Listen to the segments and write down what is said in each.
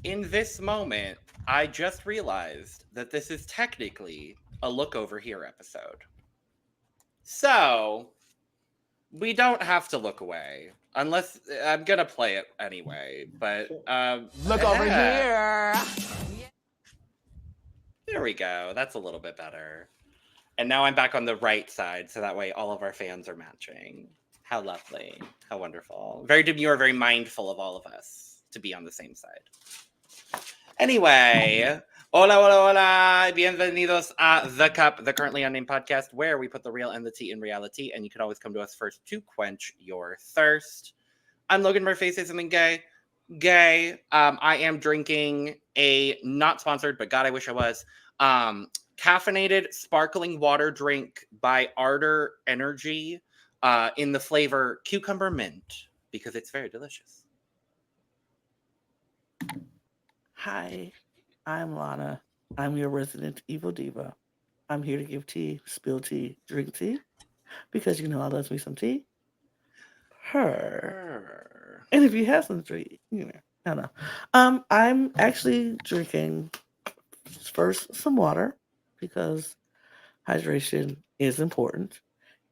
in this moment, I just realized that this is technically a Look Over Here episode. So, we don't have to look away. Unless, I'm gonna play it anyway, but, Look over here! There we go. That's a little bit better. And now I'm back on the right side, so that way all of our fans are matching. How lovely. How wonderful. Very demure, very mindful of all of us to be on the same side. Anyway, hola, hola, hola. Bienvenidos a The Cup, the Currently Unnamed Podcast, where we put the real and the tea in reality, and you can always come to us first to quench your thirst. I'm Logan Murphy, say something gay. I am drinking a, not sponsored, but God, I wish I was, caffeinated sparkling water drink by Ardor Energy in the flavor cucumber mint, because it's very delicious. Hi, I'm Lana. I'm your resident evil diva. I'm here to give tea, spill tea, drink tea, because you know I love me some tea. Her. And if you have some tea, you know, I don't know. I'm actually drinking first some water because hydration is important.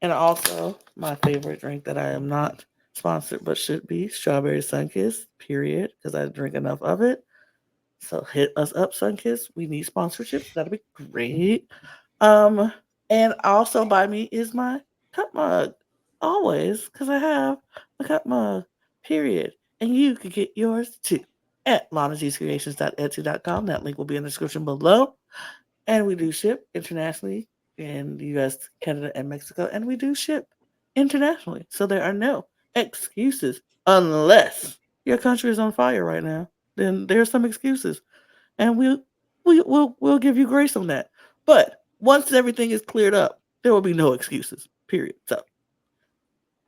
And also my favorite drink that I am not sponsored but should be, strawberry Sunkist, period, because I drink enough of it. So hit us up, Sunkist. We need sponsorships. That'll be great. And also by me is my cup mug. Always, because I have a cup mug, period. And you can get yours too at lanascreations.etsy.com. That link will be in the description below. And we do ship internationally in the US, Canada, and Mexico. And we do ship internationally. So there are no excuses unless your country is on fire right now. Then there's some excuses. And we'll give you grace on that. But once everything is cleared up, there will be no excuses, period. So,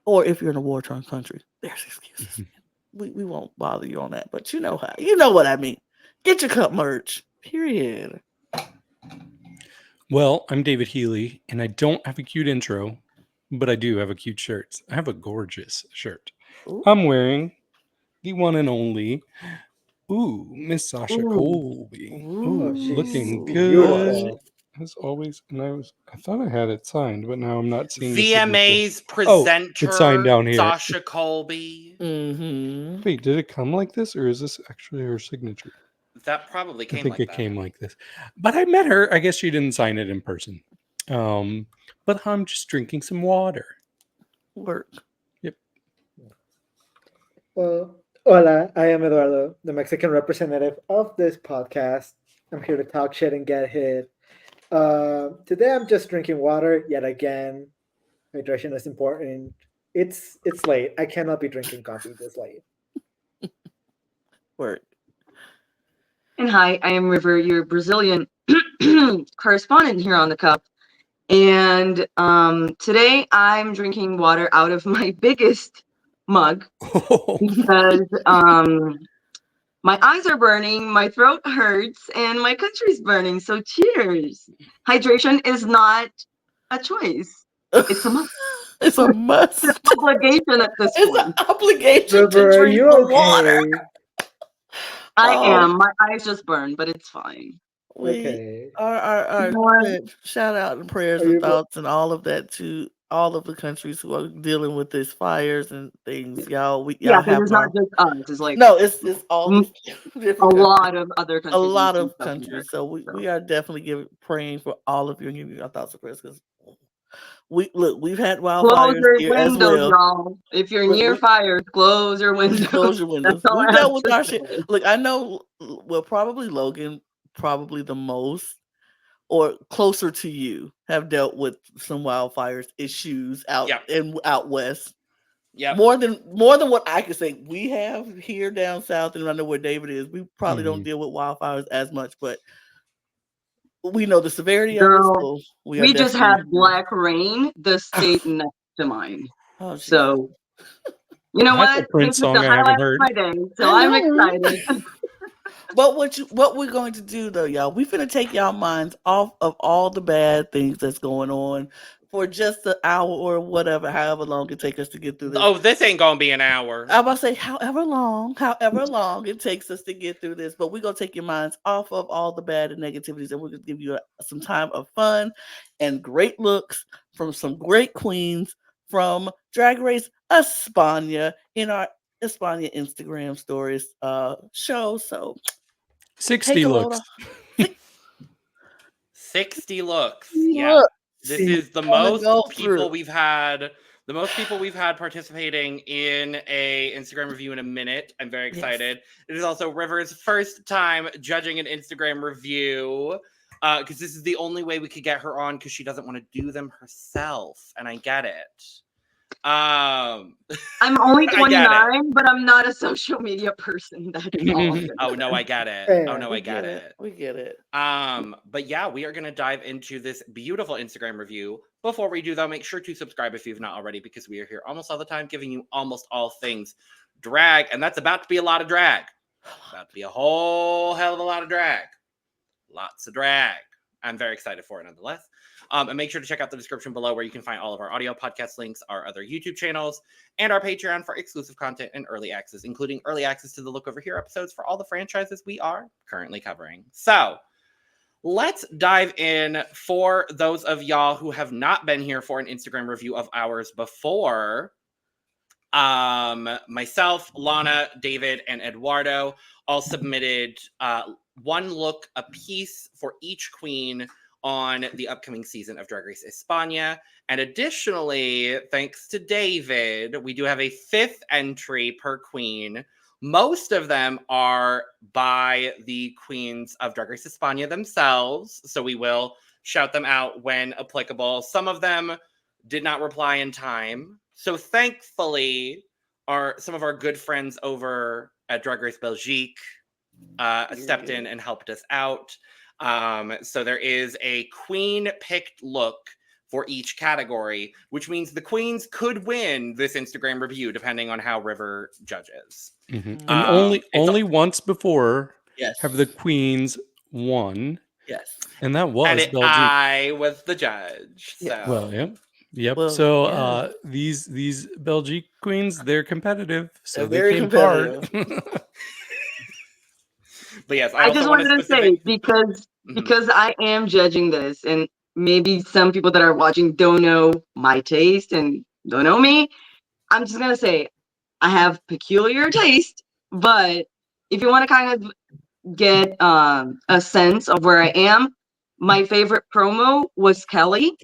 or if you're in a war-torn country, there's excuses. We won't bother you on that, but you know how. You know what I mean. Get your cup merch, period. Well, I'm David Healy, and I don't have a cute intro, but I do have a cute shirt. I have a gorgeous shirt. Ooh. I'm wearing the one and only, Miss Sasha Colby. Looking good. As always, and I thought I had it signed, but now I'm not seeing VMA's presenter, it's signed down here. Sasha Colby. Mm-hmm. Wait, did it come like this, or is this actually her signature? That probably came. I think like it that. came like this, but I met her. I guess she didn't sign it in person. But I'm just drinking some water. Work. Yep. Well, hola, I am Eduardo, the Mexican representative of this podcast. I'm here to talk shit and get hit. Today I'm just drinking water yet again. Hydration is important. It's late. I cannot be drinking coffee this late. Work. And hi, I am River, your Brazilian correspondent here on the cup. And today I'm drinking water out of my biggest mug because my eyes are burning, my throat hurts, and my country's burning. So cheers. Hydration is not a choice. It's a must. It's a must. It's an obligation at this point. It's an obligation River, to are drink you the okay? water. I am. My eyes just burn, but it's fine. Okay. Our shout out and prayers Are and you thoughts and all of that to all of the countries who are dealing with these fires and things. Y'all Yeah, have it's not just us. It's like it's all these a different lot of other countries. a lot of in South countries. America, So we are definitely praying for all of you and giving you our thoughts and prayers because we've had Close wildfires your here as windows, well. y'all. If you're near fires, close your windows. Close your windows. That's all We've I dealt have with to our say. shit. Look, I know. Well, probably Logan, probably the most, or closer to you, have dealt with some wildfires issues out west. Yeah, More than what I could say. We have here down south, and I know where David is. We probably don't deal with wildfires as much, but we know the severity of it. So we just had black rain, the state next to mine. Oh, so you know That's what? a Prince This song is the I haven't highlight heard. of my day, so I'm excited. But what we're going to do though, y'all, we finna take y'all minds off of all the bad things that's going on. for just an hour or whatever, however long it takes us to get through this. Oh, this ain't gonna be an hour. I'm about to say however long it takes us to get through this, but we're gonna take your minds off of all the bad and negativities, and we're gonna give you some time of fun and great looks from some great queens from Drag Race España in our España Instagram stories show. So 60 looks. 60 looks. Yeah. This is the most people we've had. The most people we've had participating in a Instagram review in a minute. I'm very excited. Yes. It is also River's first time judging an Instagram review because this is the only way we could get her on because she doesn't want to do them herself, and I get it. I'm only 29, but I'm not a social media person. Oh no, I get it. Oh no, I get it. We get it. But yeah, we are gonna dive into this beautiful Instagram review. Before we do though, make sure to subscribe if you've not already, because we are here almost all the time giving you almost all things drag, and that's about to be a lot of drag. About to be a whole hell of a lot of drag. Lots of drag. I'm very excited for it nonetheless. And make sure to check out the description below where you can find all of our audio podcast links, our other YouTube channels, and our Patreon for exclusive content and early access, including early access to the Look Over Here episodes for all the franchises we are currently covering. So let's dive in. For those of y'all who have not been here for an Instagram review of ours before, myself, Lana, David, and Eduardo all submitted one look apiece for each queen on the upcoming season of Drag Race España. And additionally, thanks to David, we do have a 5th entry per queen. Most of them are by the queens of Drag Race España themselves, so we will shout them out when applicable. Some of them did not reply in time. So thankfully, some of our good friends over at Drag Race Belgique stepped in and helped us out. So there is a queen picked look for each category, which means the queens could win this Instagram review depending on how River judges. Mm-hmm. And only once before have the queens won. Yes. And that was Belgique. I was the judge. So. Yeah. Well, yep. Well, so these Belgique queens, they're competitive. So they're very competitive. But yes, I just wanted to say, because I am judging this, and maybe some people that are watching don't know my taste and don't know me, I'm just gonna say I have peculiar taste. But if you want to kind of get a sense of where I am, my favorite promo was Kelly,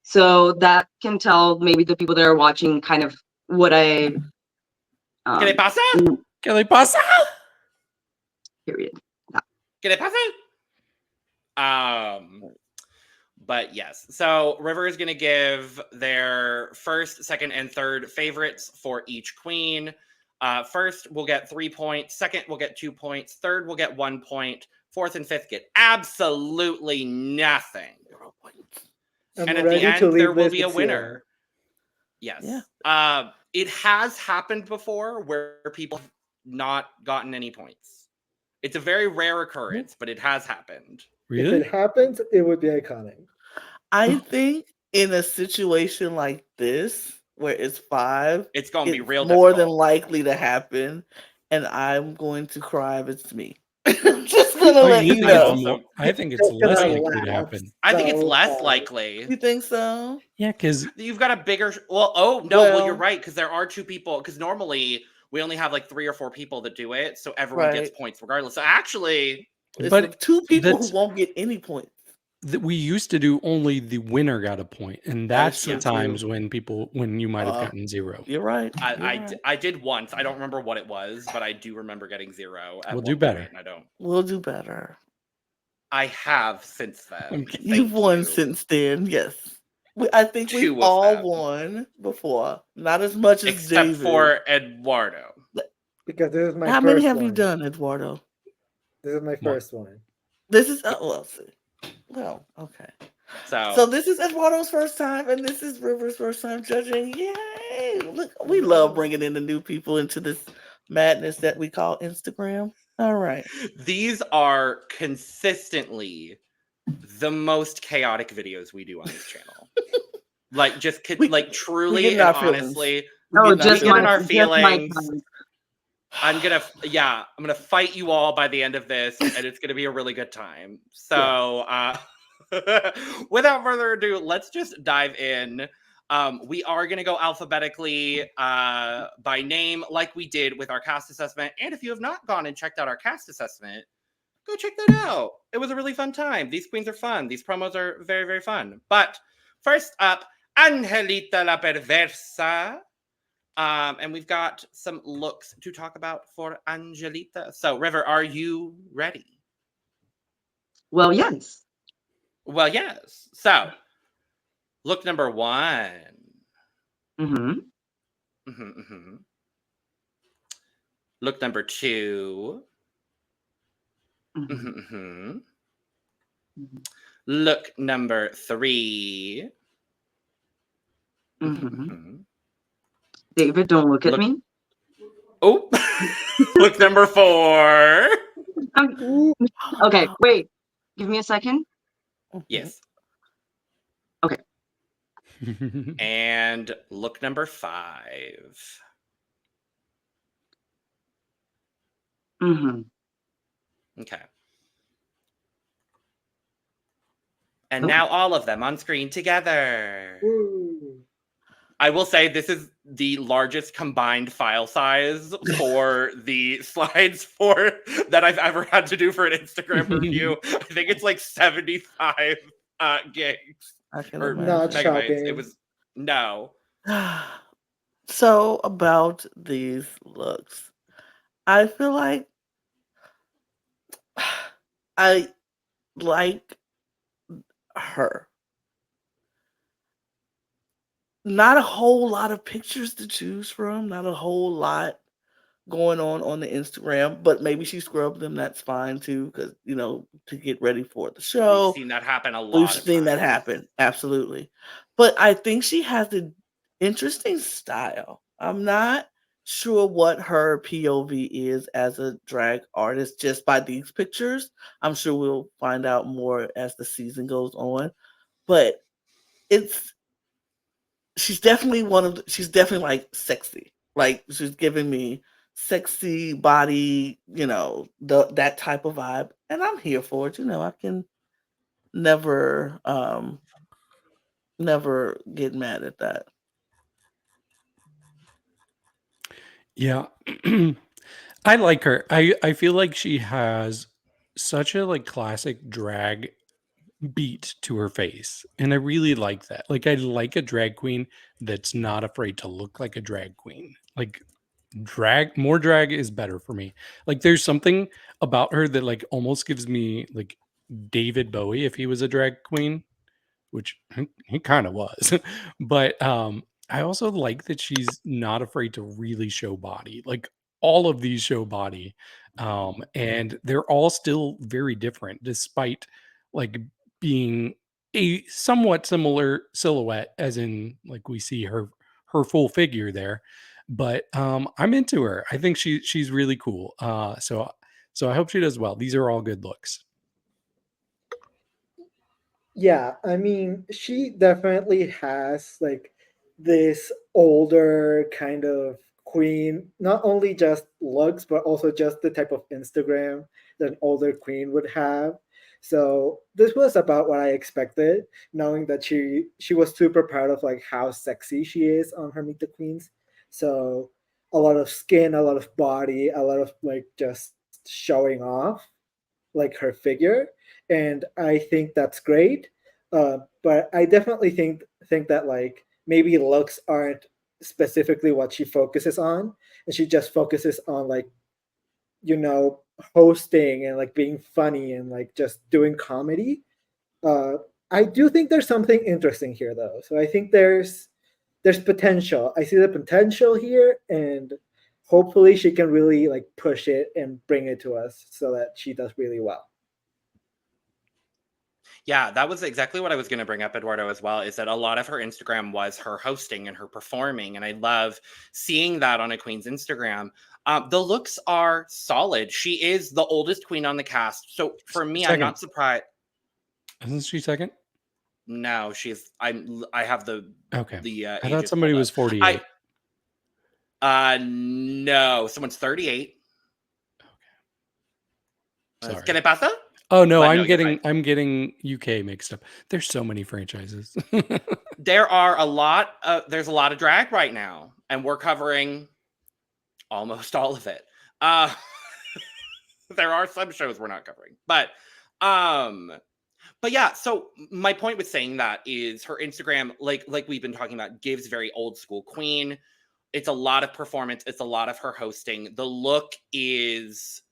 so that can tell maybe the people that are watching kind of what I. ¿Qué le pasa? ¿Qué le pasa? Period. ¿Qué le pasa? But yes, so River is going to give their first, second, and third favorites for each queen. First, we'll get 3 points. Second, we'll get 2 points. Third, we'll get 1 point. Fourth and fifth get absolutely nothing. I'm and at the end, there will be a winner. Yes. Yeah. It has happened before where people have not gotten any points. It's a very rare occurrence, but it has happened. Really? If it happens, it would be iconic. I think in a situation like this, where it's 5, it's going to be real more difficult. than likely to happen, and I'm going to cry if it's me. Just gonna let you know. I think it's less likely to happen. I think it's less likely. You think so? Yeah, because you've got a bigger. Well, you're right, because there are 2 people. Because normally we only have like 3 or 4 people that do it, so everyone gets points regardless. So actually, but 2 people who won't get any points. We used to do only the winner got a point, and that's the times when you might have gotten 0. You're right. I did once. I don't remember what it was, but I do remember getting 0. We'll do better. We'll do better. I have since then. You've won since then. Yes, I think we've all won before. Not as much as except David. For Eduardo. Because this is my. How many have you done, Eduardo? This is my first one. This is well, okay. So this is Eduardo's first time, and this is River's first time judging. Yay! Look, we love bringing in the new people into this madness that we call Instagram. All right. These are consistently the most chaotic videos we do on this channel. Like, just like truly getting and our feelings. honestly, Oh, We're just getting my, in our just my feelings. time. I'm gonna fight you all by the end of this, and it's gonna be a really good time. So, without further ado, let's just dive in. We are gonna go alphabetically by name, like we did with our cast assessment. And if you have not gone and checked out our cast assessment, go check that out. It was a really fun time. These queens are fun. These promos are very, very fun. But first up, Angelita la Perversa. And we've got some looks to talk about for Angelita. So, River, are you ready? Well, yes. Well, yes. So, look number 1. Mm-hmm. Look number 2. Mm-hmm. Look number 3. David, don't look at me. Oh, look number 4. Okay, wait. Give me a second. Yes. Okay. And look number 5. Okay. And now all of them on screen together. Ooh. I will say this is the largest combined file size for the slides for that I've ever had to do for an Instagram review. I think it's like 75 gigs. I can Or imagine. Not megabytes. shocking. It was no. So about these looks, I feel like I like her. Not a whole lot of pictures to choose from, not a whole lot going on the Instagram, but maybe she scrubbed them, that's fine too, because, you know, to get ready for the show. We've seen that happen a lot. We've seen that happen, absolutely. But I think she has an interesting style. I'm not sure what her POV is as a drag artist just by these pictures. I'm sure we'll find out more as the season goes on. But she's definitely she's definitely like sexy. Like she's giving me sexy body, you know, that type of vibe. And I'm here for it. You know, I can never get mad at that. Yeah. I like her. I feel like she has such a like classic drag beat to her face. And I really like that. Like I like a drag queen that's not afraid to look like a drag queen. Like more drag is better for me. Like there's something about her that like almost gives me like David Bowie if he was a drag queen, which he kind of was. But I also like that she's not afraid to really show body. Like all of these show body. And they're all still very different despite like being a somewhat similar silhouette as in like we see her full figure there. But I'm into her. I think she's really cool. So I hope she does well. These are all good looks. Yeah, I mean, she definitely has like this older kind of queen, not only just looks, but also just the type of Instagram that an older queen would have. So this was about what I expected, knowing that she was super proud of like how sexy she is on her Meet the Queens. So a lot of skin, a lot of body, a lot of like just showing off like her figure, and I think that's great. But I definitely think that like maybe looks aren't specifically what she focuses on, and she just focuses on like, you know, hosting and like being funny and like just doing comedy. I do think there's something interesting here though, so I think there's potential. I see the potential here, and hopefully she can really like push it and bring it to us so that she does really well. Yeah, that was exactly what I was going to bring up, Eduardo, as well, is that a lot of her Instagram was her hosting and her performing. And I love seeing that on a queen's Instagram. The looks are solid. She is the oldest queen on the cast. So for me, I'm not surprised. Isn't she second? No, I have the Okay. the I thought ages somebody pulled was up. 48. No, someone's 38. Sorry. ¿Qué le pasa? Oh no, But I'm no, you're fine. getting UK mixed up. There's so many franchises. There's a lot of drag right now, and we're covering almost all of it. There are some shows we're not covering, but yeah. So my point with saying that is her Instagram, like we've been talking about, gives very old school queen. It's a lot of performance. It's a lot of her hosting. The look is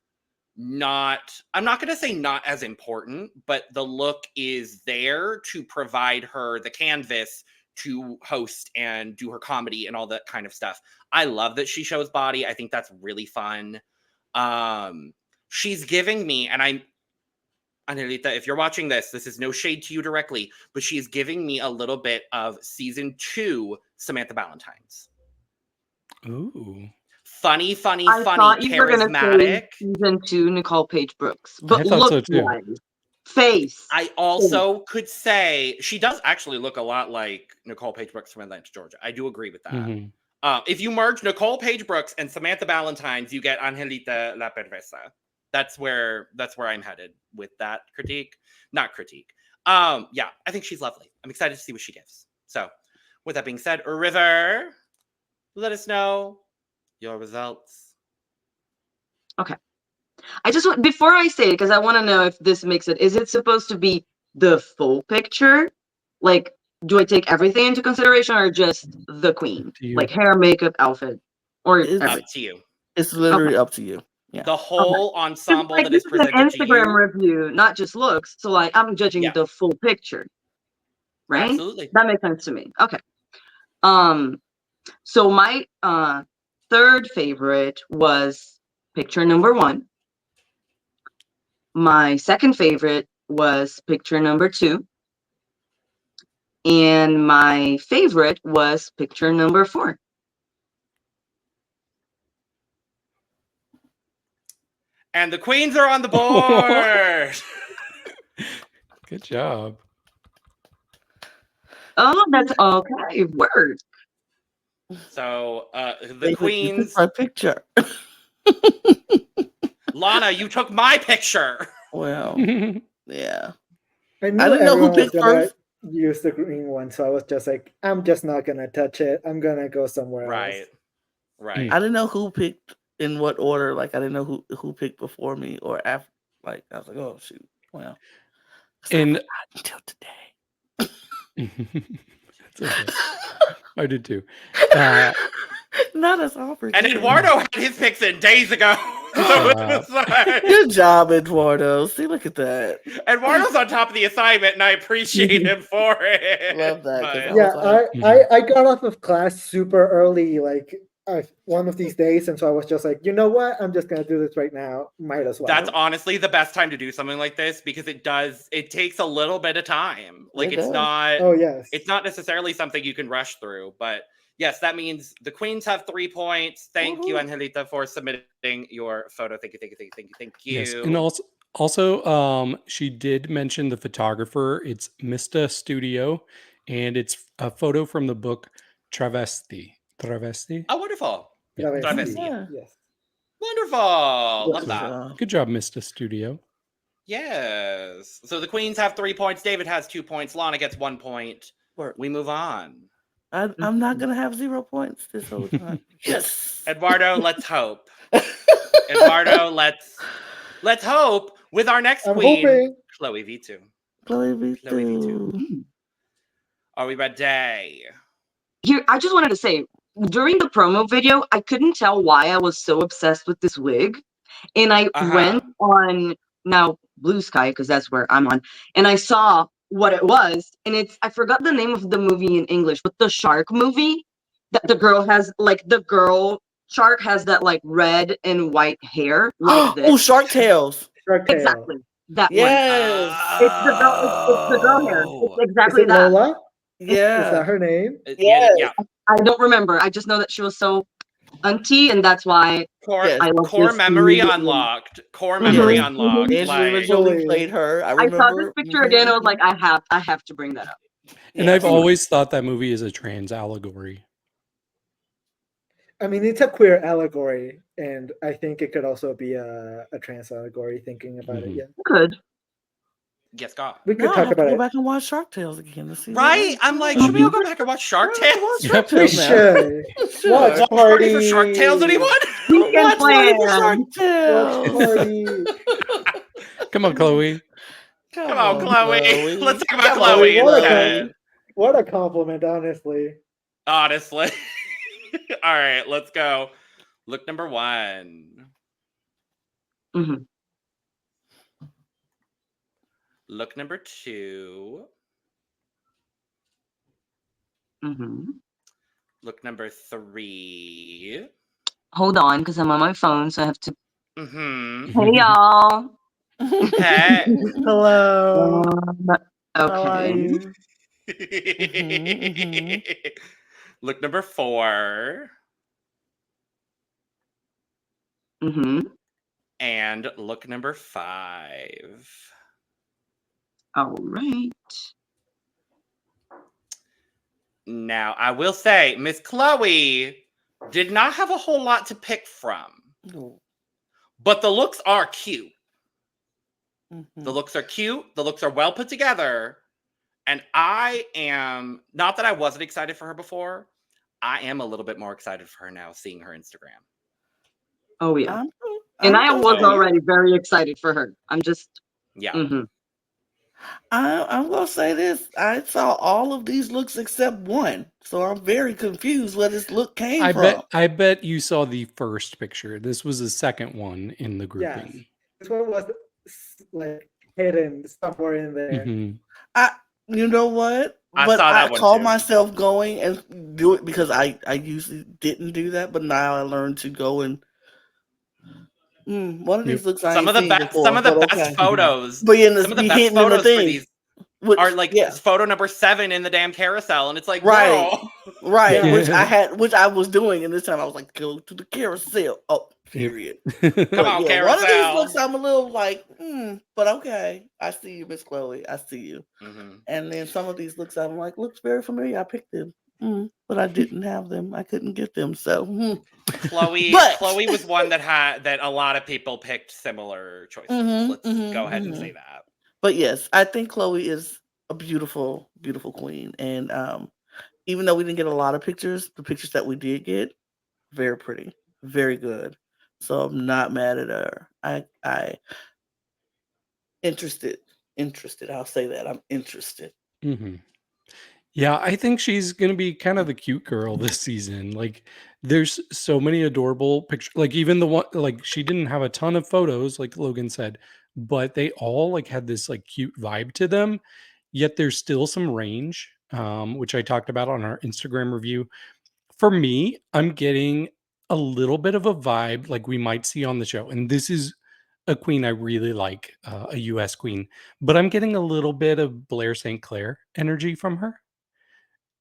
not, I'm not going to say not as important, but the look is there to provide her the canvas to host and do her comedy and all that kind of stuff. I love that she shows body. I think that's really fun. She's giving me, and Angelita, if you're watching this is no shade to you directly, but she's giving me a little bit of season 2 Samantha Valentine's. Ooh. Funny, I thought you were gonna charismatic. say season 2 Nicole Page Brooks, but I thought so look too. wise, face. I also could say she does actually look a lot like Nicole Page Brooks from Atlanta, Georgia. I do agree with that. Mhm. If you merge Nicole Page Brooks and Samantha Valentine's, you get Angelita la Perversa. That's where I'm headed with that critique. Not critique. Yeah, I think she's lovely. I'm excited to see what she gives. So, with that being said, River, let us know your results. Okay. I just want, before I say it, because I want to know if this makes it, is it supposed to be the full picture? Like, do I take everything into consideration or just the queen? To you. Like hair, makeup, outfit, or It's everything? Up to you. It's literally up to you. Yeah. The whole ensemble Like, that this is is an presented to Instagram you. review, not just looks. So, like, I'm judging Yeah. the full picture, right? Absolutely. That makes sense to me. Okay. So my third favorite was picture number 1. My second favorite was picture number 2. And my favorite was picture number 4. And the queens are on the board. Good job. Oh, that's okay. Word. So the You queens. took my picture. Lana, you took my picture. Well, yeah. I knew didn't know who everyone was picked gonna first. use the green one, so I was just like, I'm just not gonna touch it. I'm gonna go somewhere else. Right. I didn't know who picked in what order. Like I didn't know who picked before me or after. Like I was like, oh shoot, well. And Until today. That's okay. I did too. Not as often. And Eduardo had his picks in days ago. So it was like, Good job, Eduardo. See, look at that. Eduardo's on top of the assignment, and I appreciate him for it. Love that, 'cause But- I Yeah, was like, I got off of class super early, like one of these days, and so I was just like, you know what? I'm just gonna do this right now. Might as well. That's honestly the best time to do something like this because it takes a little bit of time. Like It it's does. not Oh yes. it's not necessarily something you can rush through, but yes, that means the queens have 3 points. Thank you, Woohoo. Angelita, for submitting your photo. Thank you. Yes, and also, she did mention the photographer. It's Mista Studio, and it's a photo from the book Travesti. Oh, wonderful. Yeah. Travesti. Yeah. Yes. Wonderful. Love Good that. job. Good job, Mista Studio. Yes. So the queens have 3 points. David has 2 points. Lana gets 1 point. Work. We move on. I'm not gonna have 0 points this whole time. Yes. Eduardo, let's hope. Eduardo, let's hope with our next I'm queen, hoping. Chloe Vittu. Chloe Chloe Vittu. Vittu. Are we ready? Here, I just wanted to say, during the promo video, I couldn't tell why I was so obsessed with this wig. And I went on now Blue Sky, because that's where I'm on, and I saw what it was. And I forgot the name of the movie in English, but the shark movie that the girl has, like the girl shark has that like red and white hair. Like this. Oh, Shark Tales. Shark Tale. Exactly. That one. Yes. It's the girl hair. It's Is exactly it that. Lola? Yeah. Is that her name? Yeah. I don't remember. I just know that she was so auntie, and that's why Yes. I love Core this memory movie. Core memory Mhm. unlocked. Angelina Like, Jolie Jolie. played her. I I remember. saw this picture again. I was like, I have to bring that up. And I've always thought that movie is a trans allegory. I mean, it's a queer allegory, and I think it could also be a trans allegory. Thinking about it, yeah, Good. Yes, God. we could Now I talk have to about go it. back and watch Shark Tales again to see. Right? I'm like, should we all go back and watch Shark Tales? Shark We Tales now. should watch Watch party for Shark Tales, party. anyone? Weekend Watch Party for Shark plan. Watch Tales. party. Come on, Chloe. Come on, Chloe. Let's talk about Come on, Chloe what a instead. What a compliment, honestly. Honestly. All right, let's go. Look number 1. Mm-hmm. Look number 2. Mm-hmm. Look number 3. Hold on, because I'm on my phone, so I have to. Mm-hmm. Hey, y'all. Hey. Hello. How are Okay. you? Look number 4. Mm-hmm. And look number 5. All right. Now, I will say, Miss Chloe did not have a whole lot to pick from. No. But the looks are cute. Mhm. The looks are cute. The looks are well put together. And I am, not that I wasn't excited for her before, I am a little bit more excited for her now, seeing her Instagram. Oh, yeah. I'm I gonna was say- already very excited for her. I'm just. Yeah. Mm-hmm. I'm gonna say this. I saw all of these looks except one, so I'm very confused where this look came from. I bet you saw the first picture. This was the second one in the Yes. grouping. This one was like hidden somewhere in there. Mhm. You know what? I But saw that I one called too. myself going and do it because I usually didn't do that, but now I learned to go and one of these looks I Some ain't of the seen best, before, some of the but best okay. photos. But yeah, Some of the be best hitting in the photos for things, these which, are like yeah, photo number 7 in the damn carousel, and it's like, Right. girl. right, Yeah. which I was doing, and this time I was like, go to the carousel. Oh, period. Come But on, yeah, one of these carousel. looks I'm a little like, but okay. I see you, Miss Chloe. I see you. Mhm. And then some of these looks I'm like, looks very familiar. I picked them, but I didn't have them. I couldn't get them. So, Chloe But- Chloe was one that a lot of people picked similar choices. Let's go ahead and say that. but yes, I think Chloe is a beautiful, beautiful queen. And even though we didn't get a lot of pictures, the pictures that we did get, very pretty, very good. So I'm not mad at her. I interested. I'll say that I'm interested. Mhm. Yeah, I think she's gonna be kind of the cute girl this season. Like, there's so many adorable pictures. Like, even the one, like, she didn't have a ton of photos, like Logan said, but they all like had this like cute vibe to them. Yet there's still some range, which I talked about on our Instagram review. For me, I'm getting a little bit of a vibe like we might see on the show, and this is a queen I really like, a U.S. queen, but I'm getting a little bit of Blair St. Clair energy from her.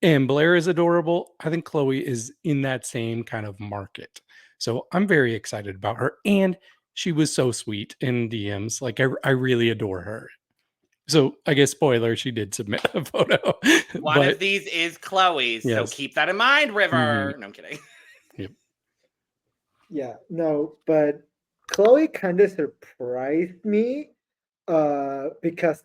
And Blair is adorable. I think Chloe is in that same kind of market. So I'm very excited about her. And she was so sweet in DMs. Like, I really adore her. So I guess spoiler, she did submit a photo. One of these is Chloe's, Yes. so keep that in mind, River. No, I'm kidding. Yeah, no, but Chloe kind of surprised me because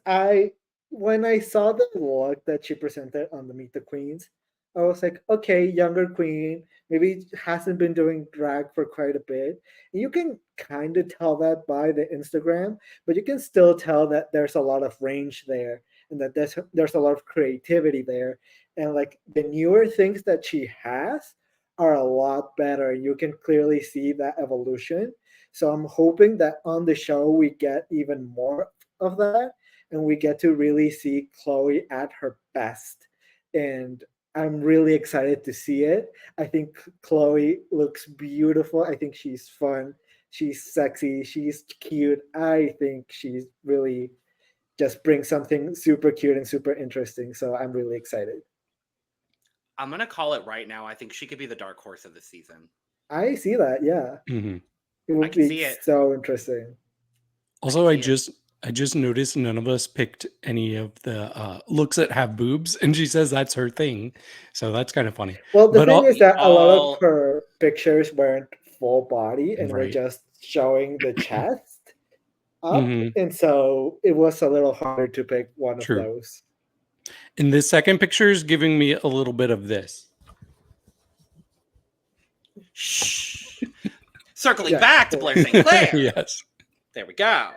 when I saw the look that she presented on the Meet the Queens, I was like, okay, younger queen, maybe hasn't been doing drag for quite a bit. And you can kind of tell that by the Instagram, but you can still tell that there's a lot of range there and that there's a lot of creativity there. And like the newer things that she has are a lot better. You can clearly see that evolution. So I'm hoping that on the show we get even more of that and we get to really see Chloe at her best. And I'm really excited to see it. I think Chloe looks beautiful. I think she's fun. She's sexy. She's cute. I think she's really just brings something super cute and super interesting. So I'm really excited. I'm gonna call it right now. I think she could be the dark horse of this season. I see that. Yeah. Mhm. It I would can be see it. so interesting. Also, I see it. just I just noticed none of us picked any of the looks that have boobs, and she says that's her thing. So that's kind of funny. Well, the But thing all- is that a lot all- of her pictures weren't full body and were Right. just showing the chest up, Mhm. and so it was a little harder to pick one True. of those. And this second picture is giving me a little bit of this. Shh. Circling Yeah. back to Blair St. Clair. Yes. There we go.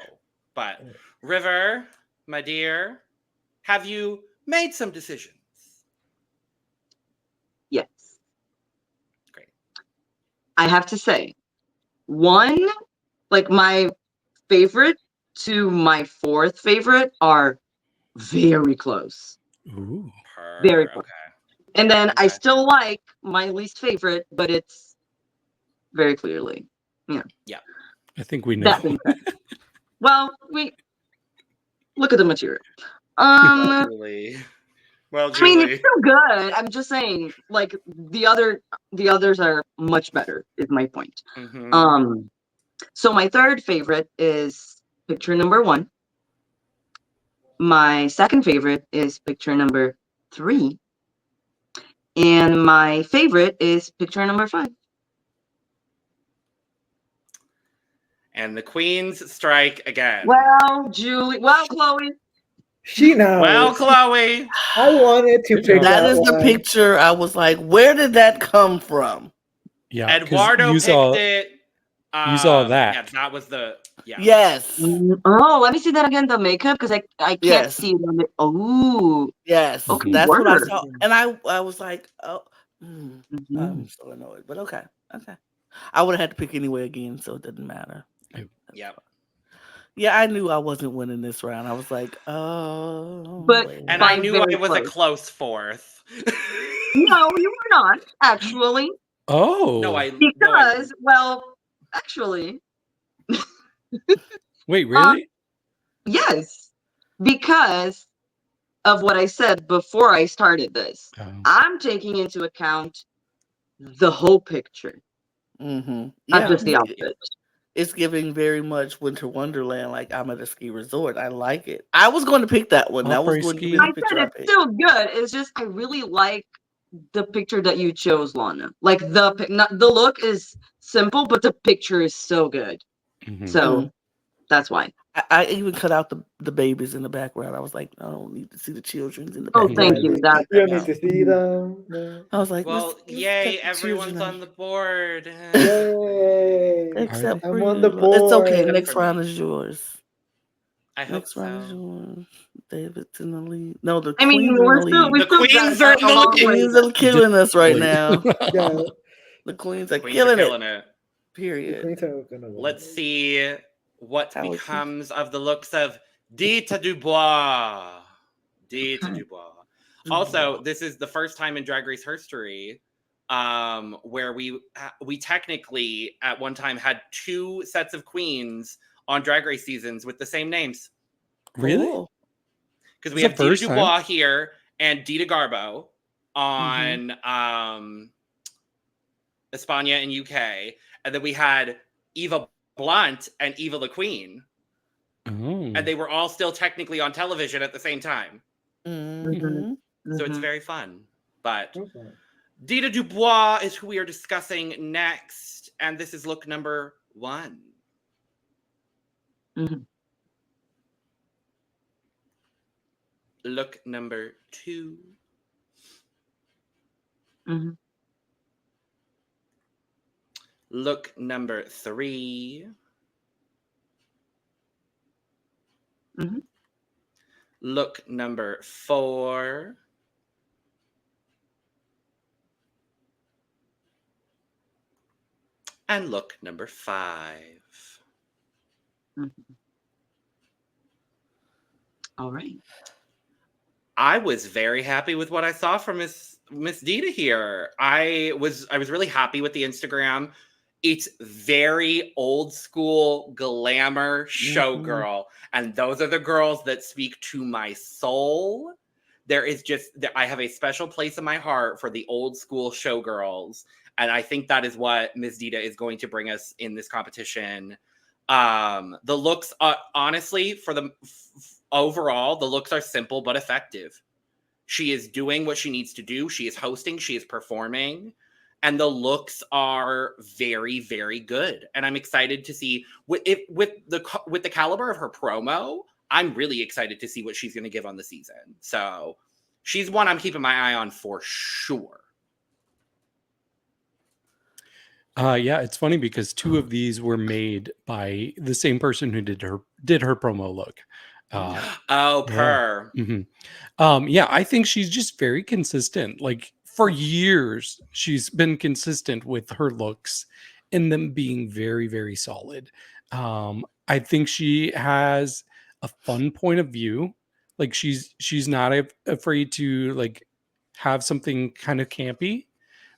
But River, my dear, have you made some decisions? Yes. Great. I have to say, one, like my favorite to my fourth favorite are very close. Ooh. Very close. Okay. And then I Okay. still like my least favorite, but it's very clearly. I think we know. That being said. Well, we look at the material. Well, Julie. Well, I mean, Julie. it's still good. I'm just saying, like the others are much better. Is my point. Mhm. So my third favorite is picture number 1. My second favorite is picture number 3, and my favorite is picture number 5. And the queens strike again. Well, Julie. Well, Chloe. She knows. Well, Chloe. I wanted to Good pick job. That that is the one. picture. I was like, where did that come from? Yeah. 'cause Eduardo you picked saw, it. you saw that. Yeah, that was the. Yeah. Yes. Oh, let me see that again. The makeup, because I can't Yes. see it. Oh, Yes. Okay, That's what I word. saw. And I was like, oh, I'm so annoyed. But okay. Okay. I would have had to pick anyway again, so it didn't matter. Yep. Yeah, I knew I wasn't winning this round. I was like, oh. But- wait. And By I knew very I was a close. close fourth. No, you were not actually, Oh. because well, actually, Wait, really? yes, because of what I said before I started this. Oh. I'm taking into account the whole picture, Mm-hmm. not just the outfit. It's giving very much Winter Wonderland, like I'm at a ski resort. I like it. I was going to pick that one. That was Opry going to be ski. the I picture said I it's picked. still good. It's just I really like the picture that you chose, Lana. Like the look is simple, but the picture is so good. Mhm. So that's why. I even cut out the babies in the background. I was like, I don't need to see the children in the Oh, background. thank you. You That don't need to see them. No. I was like, Well, let's yay, get the everyone's children on the board. Yay! Except I'm for on you. the It's okay. board. Next For me. round is yours. I hope Next round is so. yours. David's in the lead. No, the I mean, queen's in we're the still lead. we The still queens got are in a the long lead. way. Queens are killing us right now. Yeah, The queens are Queens killing are it. killing it. Period. Queens are gonna win. Let's see what How is she? becomes of the looks of Dita Dubois. Dita Dubois. Also, this is the first time in Drag Race history where we technically at one time had 2 sets of queens on Drag Race seasons with the same names. Really? Cool. Because we It's have the Dita first time? Dubois here and Dita Garbo on España and UK. And then we had Eva Blunt and Eva the Queen. Oh. And they were all still technically on television at the same time. Mm-hmm. So it's very fun. But Okay. Dita Dubois is who we are discussing next. And this is look number 1. Mhm. Look number 2. Mhm. Look number 3. Mhm. Look number 4. And look number 5. All right. I was very happy with what I saw from Miss Dita here. I was really happy with the Instagram. It's very old school glamour showgirl, and those are the girls that speak to my soul. I have a special place in my heart for the old school showgirls, and I think that is what Miss Dita is going to bring us in this competition. The looks, honestly, for the overall, the looks are simple but effective. She is doing what she needs to do. She is hosting. She is performing. And the looks are very, very good. And I'm excited to see with the caliber of her promo. I'm really excited to see what she's going to give on the season. So she's one I'm keeping my eye on for sure. Yeah, it's funny because two of these were made by the same person who did her promo look. Per. Yeah. Yeah, I think she's just very consistent. Like for years, she's been consistent with her looks and them being very, very solid. I think she has a fun point of view. Like she's not afraid to like have something kind of campy,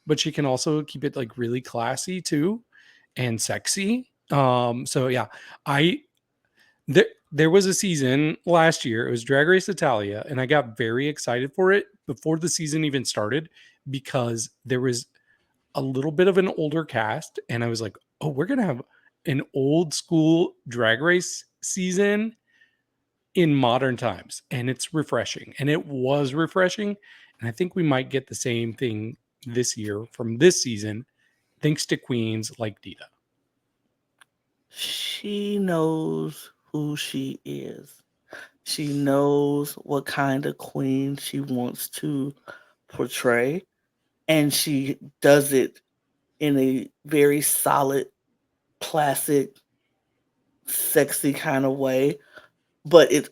but she can also keep it like really classy too and sexy. So yeah, there was a season last year. It was Drag Race Italia, and I got very excited for it before the season even started because there was a little bit of an older cast, and I was like, "Oh, we're gonna have an old school Drag Race season in modern times," and it's refreshing, and it was refreshing, and I think we might get the same thing this year from this season, thanks to queens like Dita. She knows who she is. She knows what kind of queen she wants to portray, and she does it in a very solid, classic, sexy kind of way. But it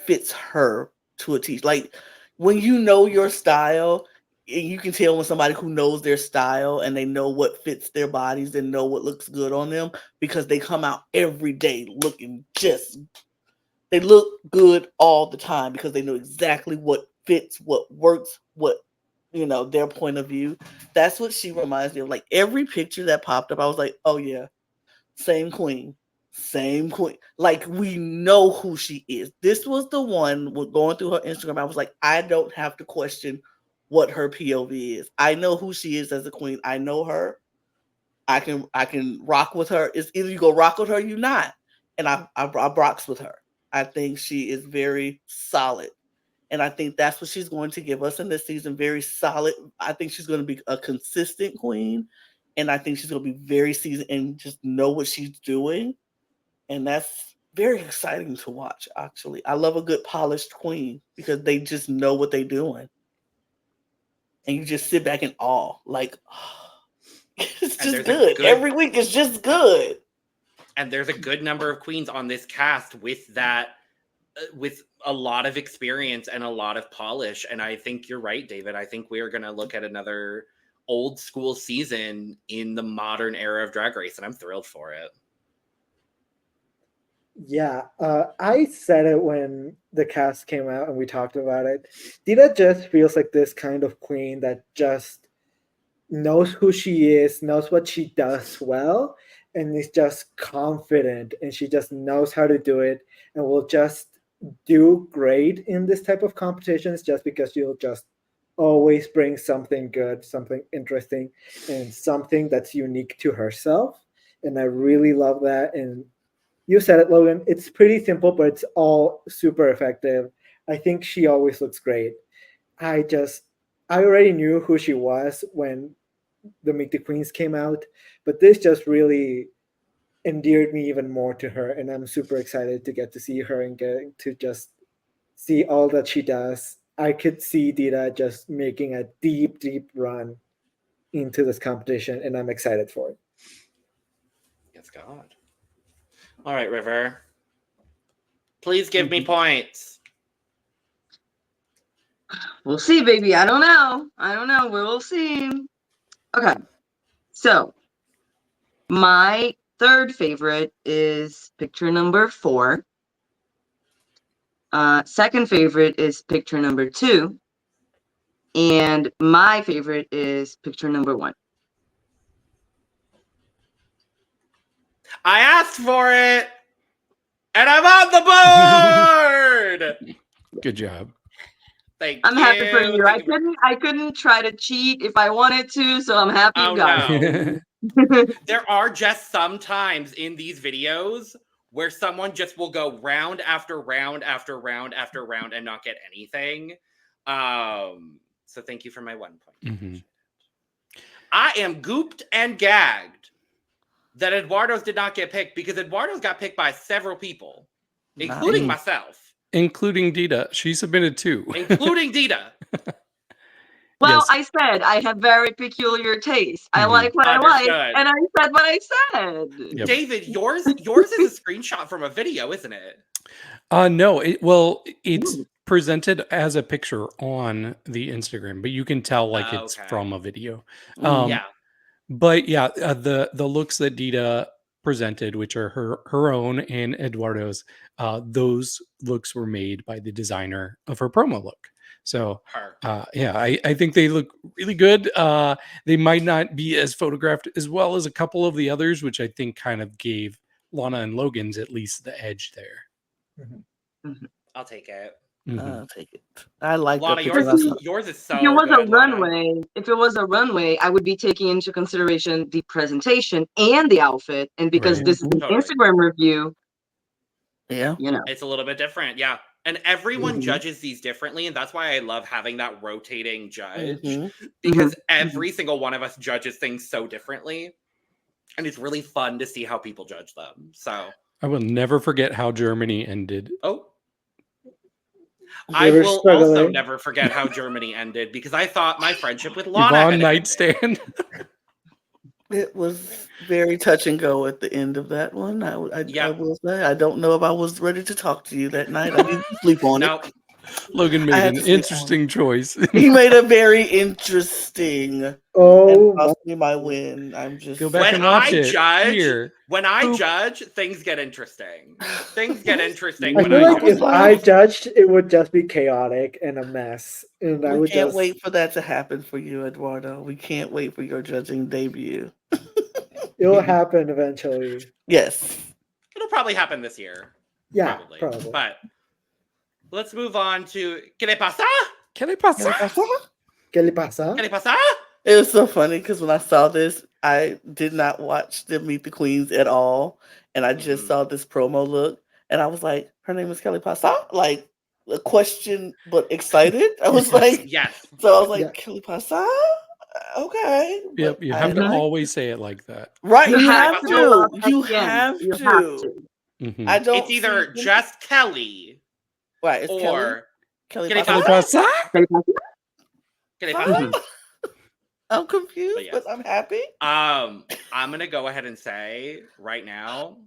fits her to a T. Like when you know your style, and you can tell when somebody who knows their style and they know what fits their bodies and know what looks good on them because they come out every day looking they look good all the time because they know exactly what fits, what works, what, their point of view. That's what she reminds me of. Like every picture that popped up, I was like, oh yeah, same queen. Like we know who she is. This was the one with going through her Instagram. I was like, I don't have to question what her POV is. I know who she is as a queen. I know her. I can rock with her. It's either you go rock with her, or you not. And I rocks with her. I think she is very solid. And I think that's what she's going to give us in this season. Very solid. I think she's going to be a consistent queen. And I think she's going to be very seasoned and just know what she's doing. And that's very exciting to watch, actually. I love a good polished queen because they just know what they're doing. And you just sit back in awe. Like, it's just good. Every week is just good. And there's a good number of queens on this cast with that, with a lot of experience and a lot of polish. And I think you're right, David. I think we are going to look at another old school season in the modern era of Drag Race. And I'm thrilled for it. Yeah, I said it when the cast came out and we talked about it. Dita just feels like this kind of queen that just knows who she is, knows what she does well, and is just confident, and she just knows how to do it and will just do great in this type of competitions just because she'll just always bring something good, something interesting, and something that's unique to herself. And I really love that. And you said it, Logan. It's pretty simple, but it's all super effective. I think she always looks great. I already knew who she was when the Meet the Queens came out, but this just really endeared me even more to her, and I'm super excited to get to see her and get to just see all that she does. I could see Dita just making a deep, deep run into this competition, and I'm excited for it. Yes, God. All right, River. Please give me points. We'll see, baby. I don't know. We'll see. Okay. So, my third favorite is picture number 4. Second favorite is picture number 2. And my favorite is picture number 1. I asked for it, and I'm on the board! Good job. Thank I'm happy for you. Thank you. I couldn't try to cheat if I wanted to, so I'm happy Oh you got no. it. There are just some times in these videos where someone just will go round after round after round after round and not get anything. So thank you for my 1 point. Mhm. I am gooped and gagged that Eduardo's did not get picked because Eduardo's got picked by several people, including Nice. myself, Including Dita. She submitted 2. including Dita. Well, Yes. I said I have very peculiar taste. I Mhm. like what I like, Understood. and I said what I said. Yep. David, yours is a screenshot from a video, isn't it? No, it's presented as a picture on the Instagram, but you can tell like it's Okay. from a video. Yeah. But yeah, the looks that Dita presented, which are her own and Eduardo's, those looks were made by the designer of her promo look. So Her. yeah, I think they look really good. They might not be as photographed as well as a couple of the others, which I think kind of gave Lana and Logan's at least the edge there. I'll take it. Mhm. I'll take it. I like Lana, the yours picture. yours is so If it was good, a runway, I would be taking into consideration the presentation and the outfit. And because Right. this is an Totally. Instagram review, Yeah. you know. It's a little bit different, yeah. And everyone Mhm. judges these differently, and that's why I love having that rotating judge, Mhm. because every single one of us judges things so differently, and it's really fun to see how people judge them. So, I will never forget how Germany ended. I were will also struggling. never forget how Germany ended because I thought my friendship with Lana Yvonne had ended. nightstand. It was very touch and go at the end of that one. I Yep. will say I don't know if I was ready to talk to you that night. I didn't sleep on No, it. Logan I made had an to sleep on interesting choice. He made a very interesting and Oh, my. possibly my win. I'm just Go back when and watch I it. judge, Here. when I Boop. judge, things get interesting. Things get interesting I when feel I like judge. if I judged, it would just be chaotic and a mess, and I we would can't just wait for that to happen for you, Eduardo. We can't wait for your judging debut. it will happen eventually. Yes. It'll probably happen this year. Yeah, Probably. probably. But let's move on to ¿Qué le pasa? ¿Qué le pasa? ¿Qué le pasa? ¿Qué le pasa? It was so funny because when I saw this, I did not watch the Meet the Queens at all. And I just saw this promo look. And I was like, her name is Kelly Pasa? Like, a question, but excited. I was like, Yes. so I was like, Yeah. Kelly Pasa? Okay. Yep, But you I have to don't- always say it like that. Right, You you have have to. to. You Again, have you to. have to. Mhm. I don't It's either see- just Kelly right, it's Kelly. or Kelly ¿Qué le ¿Qué le Pasa. pasa? ¿Qué le pasa? I'm confused, But but yes. I'm happy. I'm gonna go ahead and say right now,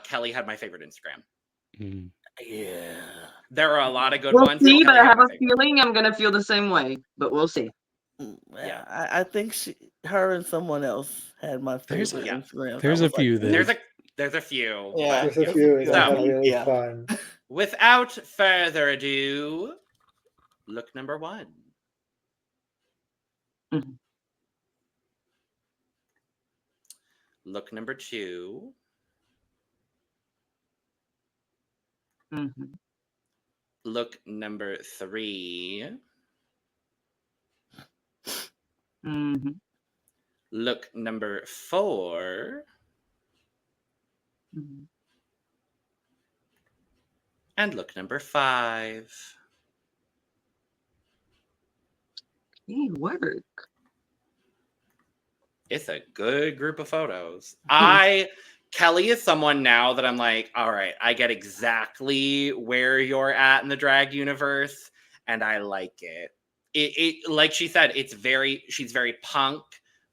Kelly had my favorite Instagram. Mhm. Yeah. There are a lot of good We'll ones. see, Kelly but I had have my a favorite. feeling I'm gonna feel the same way. But we'll see. Yeah, I think her and someone else had my There's favorite a- Instagrams. there's I a was like, few that- There's a few. Yeah. But, There's a few that So- are really Yeah. fun. without further ado, look number 1. Mhm. Look number 2. Mhm. Look number 3. Mhm. Look number 4. Mhm. And look number 5. Hey, work. It's a good group of photos. Kelly is someone now that I'm like, all right, I get exactly where you're at in the drag universe, and I like it. It like she said, she's very punk,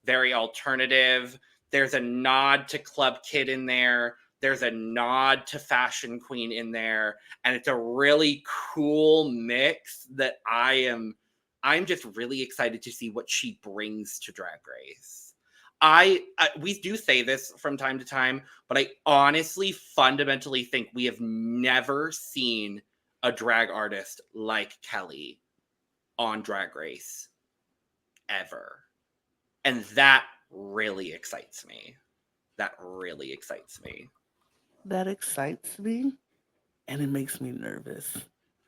very alternative. There's a nod to Club Kid in there. There's a nod to Fashion Queen in there, and it's a really cool mix that I'm just really excited to see what she brings to Drag Race. We do say this from time to time, but I honestly fundamentally think we have never seen a drag artist like Kelly on Drag Race ever. And that really excites me. That excites me, and it makes me nervous.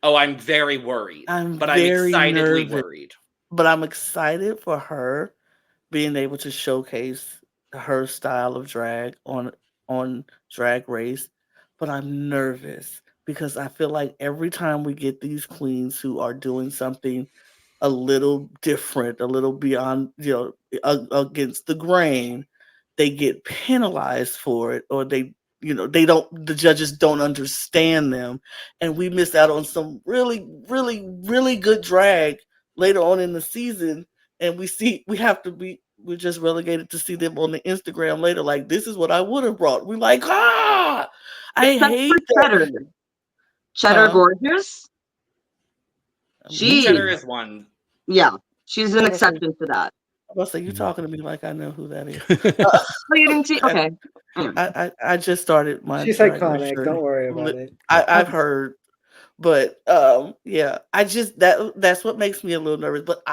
Oh, I'm very worried. I'm but very I'm excitedly nervous. worried. But I'm excited for her being able to showcase her style of drag on Drag Race. But I'm nervous because I feel like every time we get these queens who are doing something a little different, a little beyond, against the grain, they get penalized for it, or the judges don't understand them, and we miss out on some really, really, really good drag later on in the season, and we're just relegated to see them on the Instagram later, like, this is what I would have brought. We're like, I Except hate for that. Cheddar Gorgeous. Cheddar is one. Yeah, she's an exception to that. I'll say, you talking to me like I know who that is. Oh, you didn't see? Okay. I just started my. She's Drag Race iconic. journey. Don't worry about it. I've heard, but yeah, that's what makes me a little nervous. But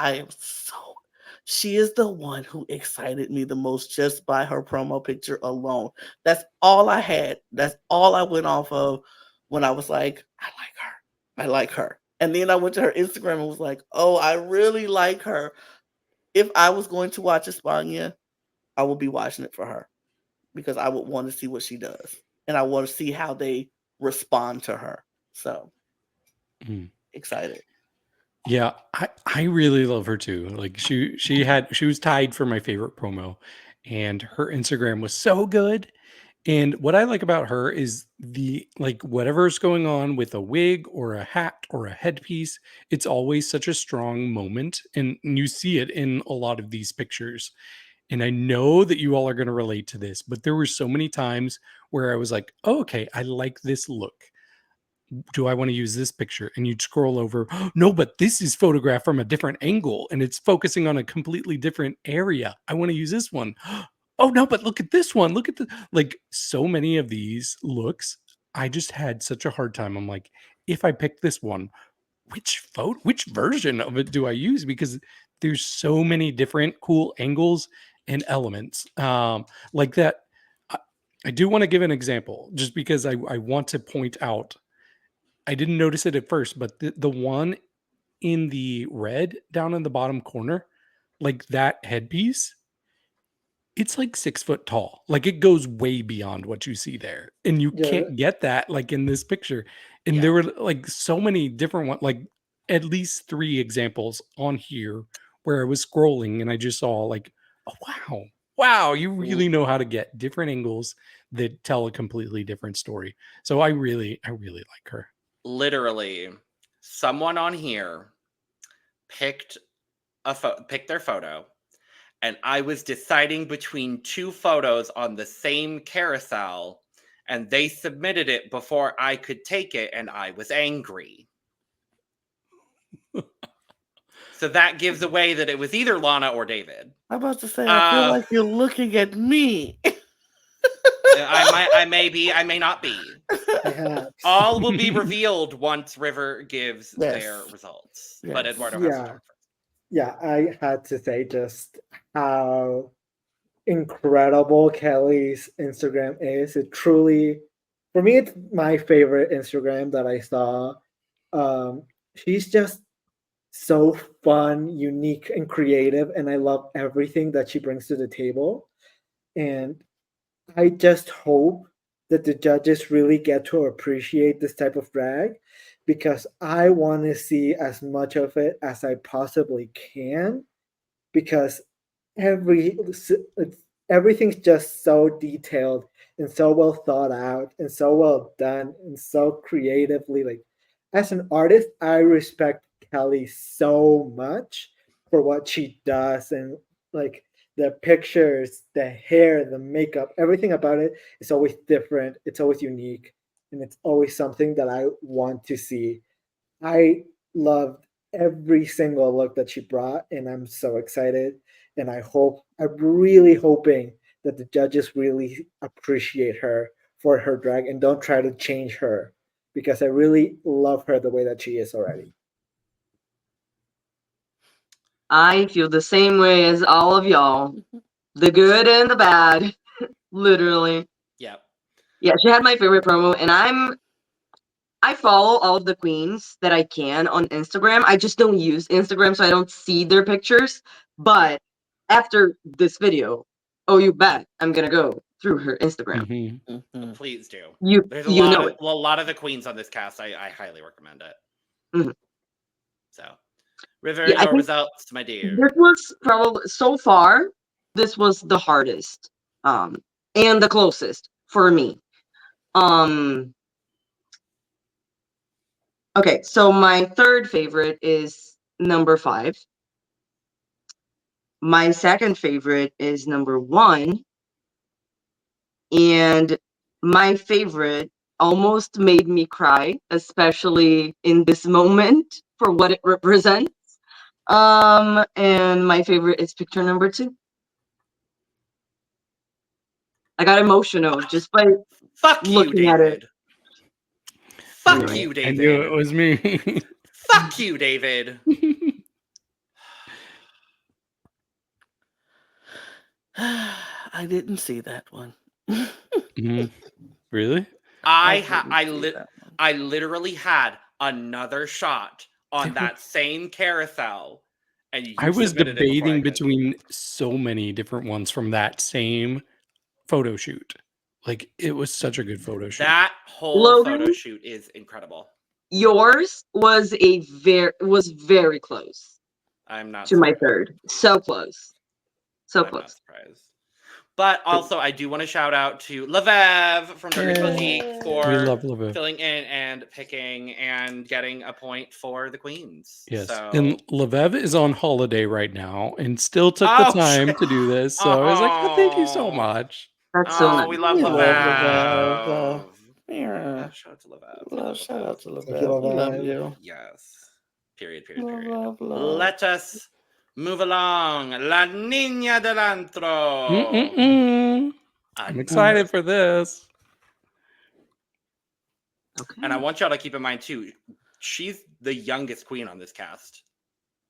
she is the one who excited me the most just by her promo picture alone. That's all I had. That's all I went off of when I was like, I like her. I like her. And then I went to her Instagram and was like, oh, I really like her. If I was going to watch España, I would be watching it for her because I would want to see what she does. And I want to see how they respond to her. So excited. Yeah, I really love her too. Like she was tied for my favorite promo, and her Instagram was so good. And what I like about her is whatever's going on with a wig or a hat or a headpiece, it's always such a strong moment. And you see it in a lot of these pictures. And I know that you all are going to relate to this, but there were so many times where I was like, oh, okay, I like this look. Do I want to use this picture? And you'd scroll over. Oh, no, but this is photographed from a different angle and it's focusing on a completely different area. I want to use this one. Oh no, but look at this one. Look at so many of these looks. I just had such a hard time. I'm like, if I pick this one, which version of it do I use? Because there's so many different cool angles and elements. Like that. I do want to give an example just because I want to point out. I didn't notice it at first, but the one in the red down in the bottom corner, like that headpiece, it's like 6 foot tall. Like it goes way beyond what you see there. And you can't get that like in this picture. And there were like so many different ones, like at least 3 examples on here where I was scrolling and I just saw like, oh, wow, you really know how to get different angles that tell a completely different story. So I really like her. Literally, someone on here picked their photo, and I was deciding between 2 photos on the same carousel, and they submitted it before I could take it, and I was angry. So that gives away that it was either Lana or David. I'm about to say, I feel like you're looking at me. I may be, I may not be. All will be revealed once River gives their results. Yes. But Eduardo has to talk first. Yeah, I had to say just how incredible Kelly's Instagram is. It truly, for me, it's my favorite Instagram that I saw. She's just so fun, unique, and creative, and I love everything that she brings to the table. And I just hope that the judges really get to appreciate this type of drag, because I want to see as much of it as I possibly can, because everything's just so detailed and so well thought out and so well done and so creatively. Like, as an artist, I respect Kelly so much for what she does, and like the pictures, the hair, the makeup, everything about it is always different. It's always unique, and it's always something that I want to see. I loved every single look that she brought, and I'm so excited. And I'm really hoping that the judges really appreciate her for her drag and don't try to change her, because I really love her the way that she is already. I feel the same way as all of y'all. The good and the bad. Literally. Yep. Yeah, she had my favorite promo, and I follow all of the queens that I can on Instagram. I just don't use Instagram, so I don't see their pictures. But after this video, oh, you bet I'm gonna go through her Instagram. Mhm. Please do. There's You know it. a lot of the queens on this cast. I highly recommend it. Mhm. So, River, Yeah, I your think results, my dear. this was probably so far. This was the hardest, and the closest for me. Okay, so my third favorite is number 5. My second favorite is number 1. And my favorite almost made me cry, especially in this moment for what it represents. And my favorite is picture number 2. I got emotional just by Fuck you, looking at it. David. Fuck Anyway, you, I knew it David. was me. Fuck you, David. I didn't see that one. Mhm. Really? I literally had another shot on that same carousel, and you I was submitted it before I debating could. between so many different ones from that same photo shoot. Like, it was such a good photo shoot. That whole Logan? photo shoot is incredible. yours was very close I'm not to my surprised. third. So close. So I'm not close. surprised. But also, I do want to shout out to Levev from Drag Race Yay. Boutique for We love Lviv. filling in and picking and getting a point for the queens. Yes. So... And Lviv is on holiday right now and still took the time shit. to do this. So I was like, oh, thank you so much. That's so nice. We love We love Levev. Yeah. Shout out to Levev. Shout out to Thank you, Levelle. We love Levev. you. Yes. Period. Love. Let us move along. La Niña Delantro. I'm excited for this. Okay. And I want y'all to keep in mind too, she's the youngest queen on this cast.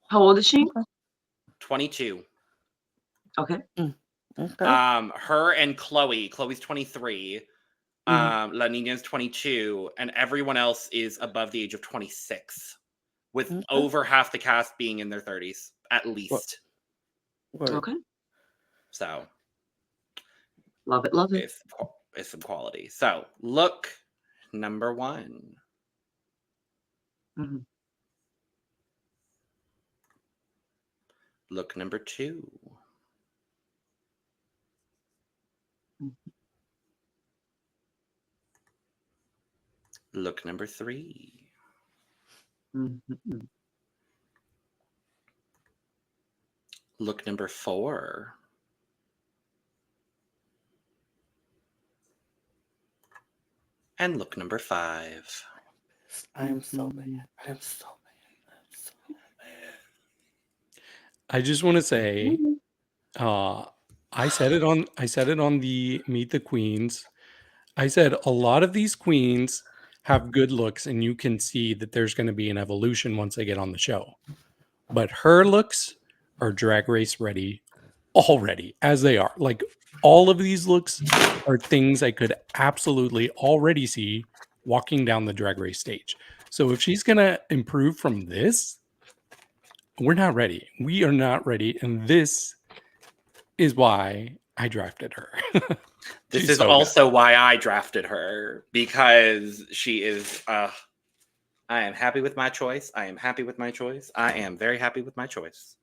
How old is she? 22. Okay. Okay. Her and Chloe. Chloe's 23. La Niña's 22, and everyone else is above the age of 26, with over half the cast being in their 30s at least. Okay. So, Love it. it's some quality. So, look number 1. Mm-hmm. Look number 2. Look number 3. Mm-hmm. Look number 4. And look number 5. I am so mad. I'm so mad. I just want to say, I said it on the Meet the Queens. I said a lot of these queens have good looks, and you can see that there's going to be an evolution once they get on the show. But her looks are Drag Race ready already, as they are. Like, all of these looks are things I could absolutely already see walking down the Drag Race stage. So if she's going to improve from this, we're not ready. We are not ready. And this is why I drafted her. This is also why I drafted her, because she is, I am happy with my choice. I am very happy with my choice.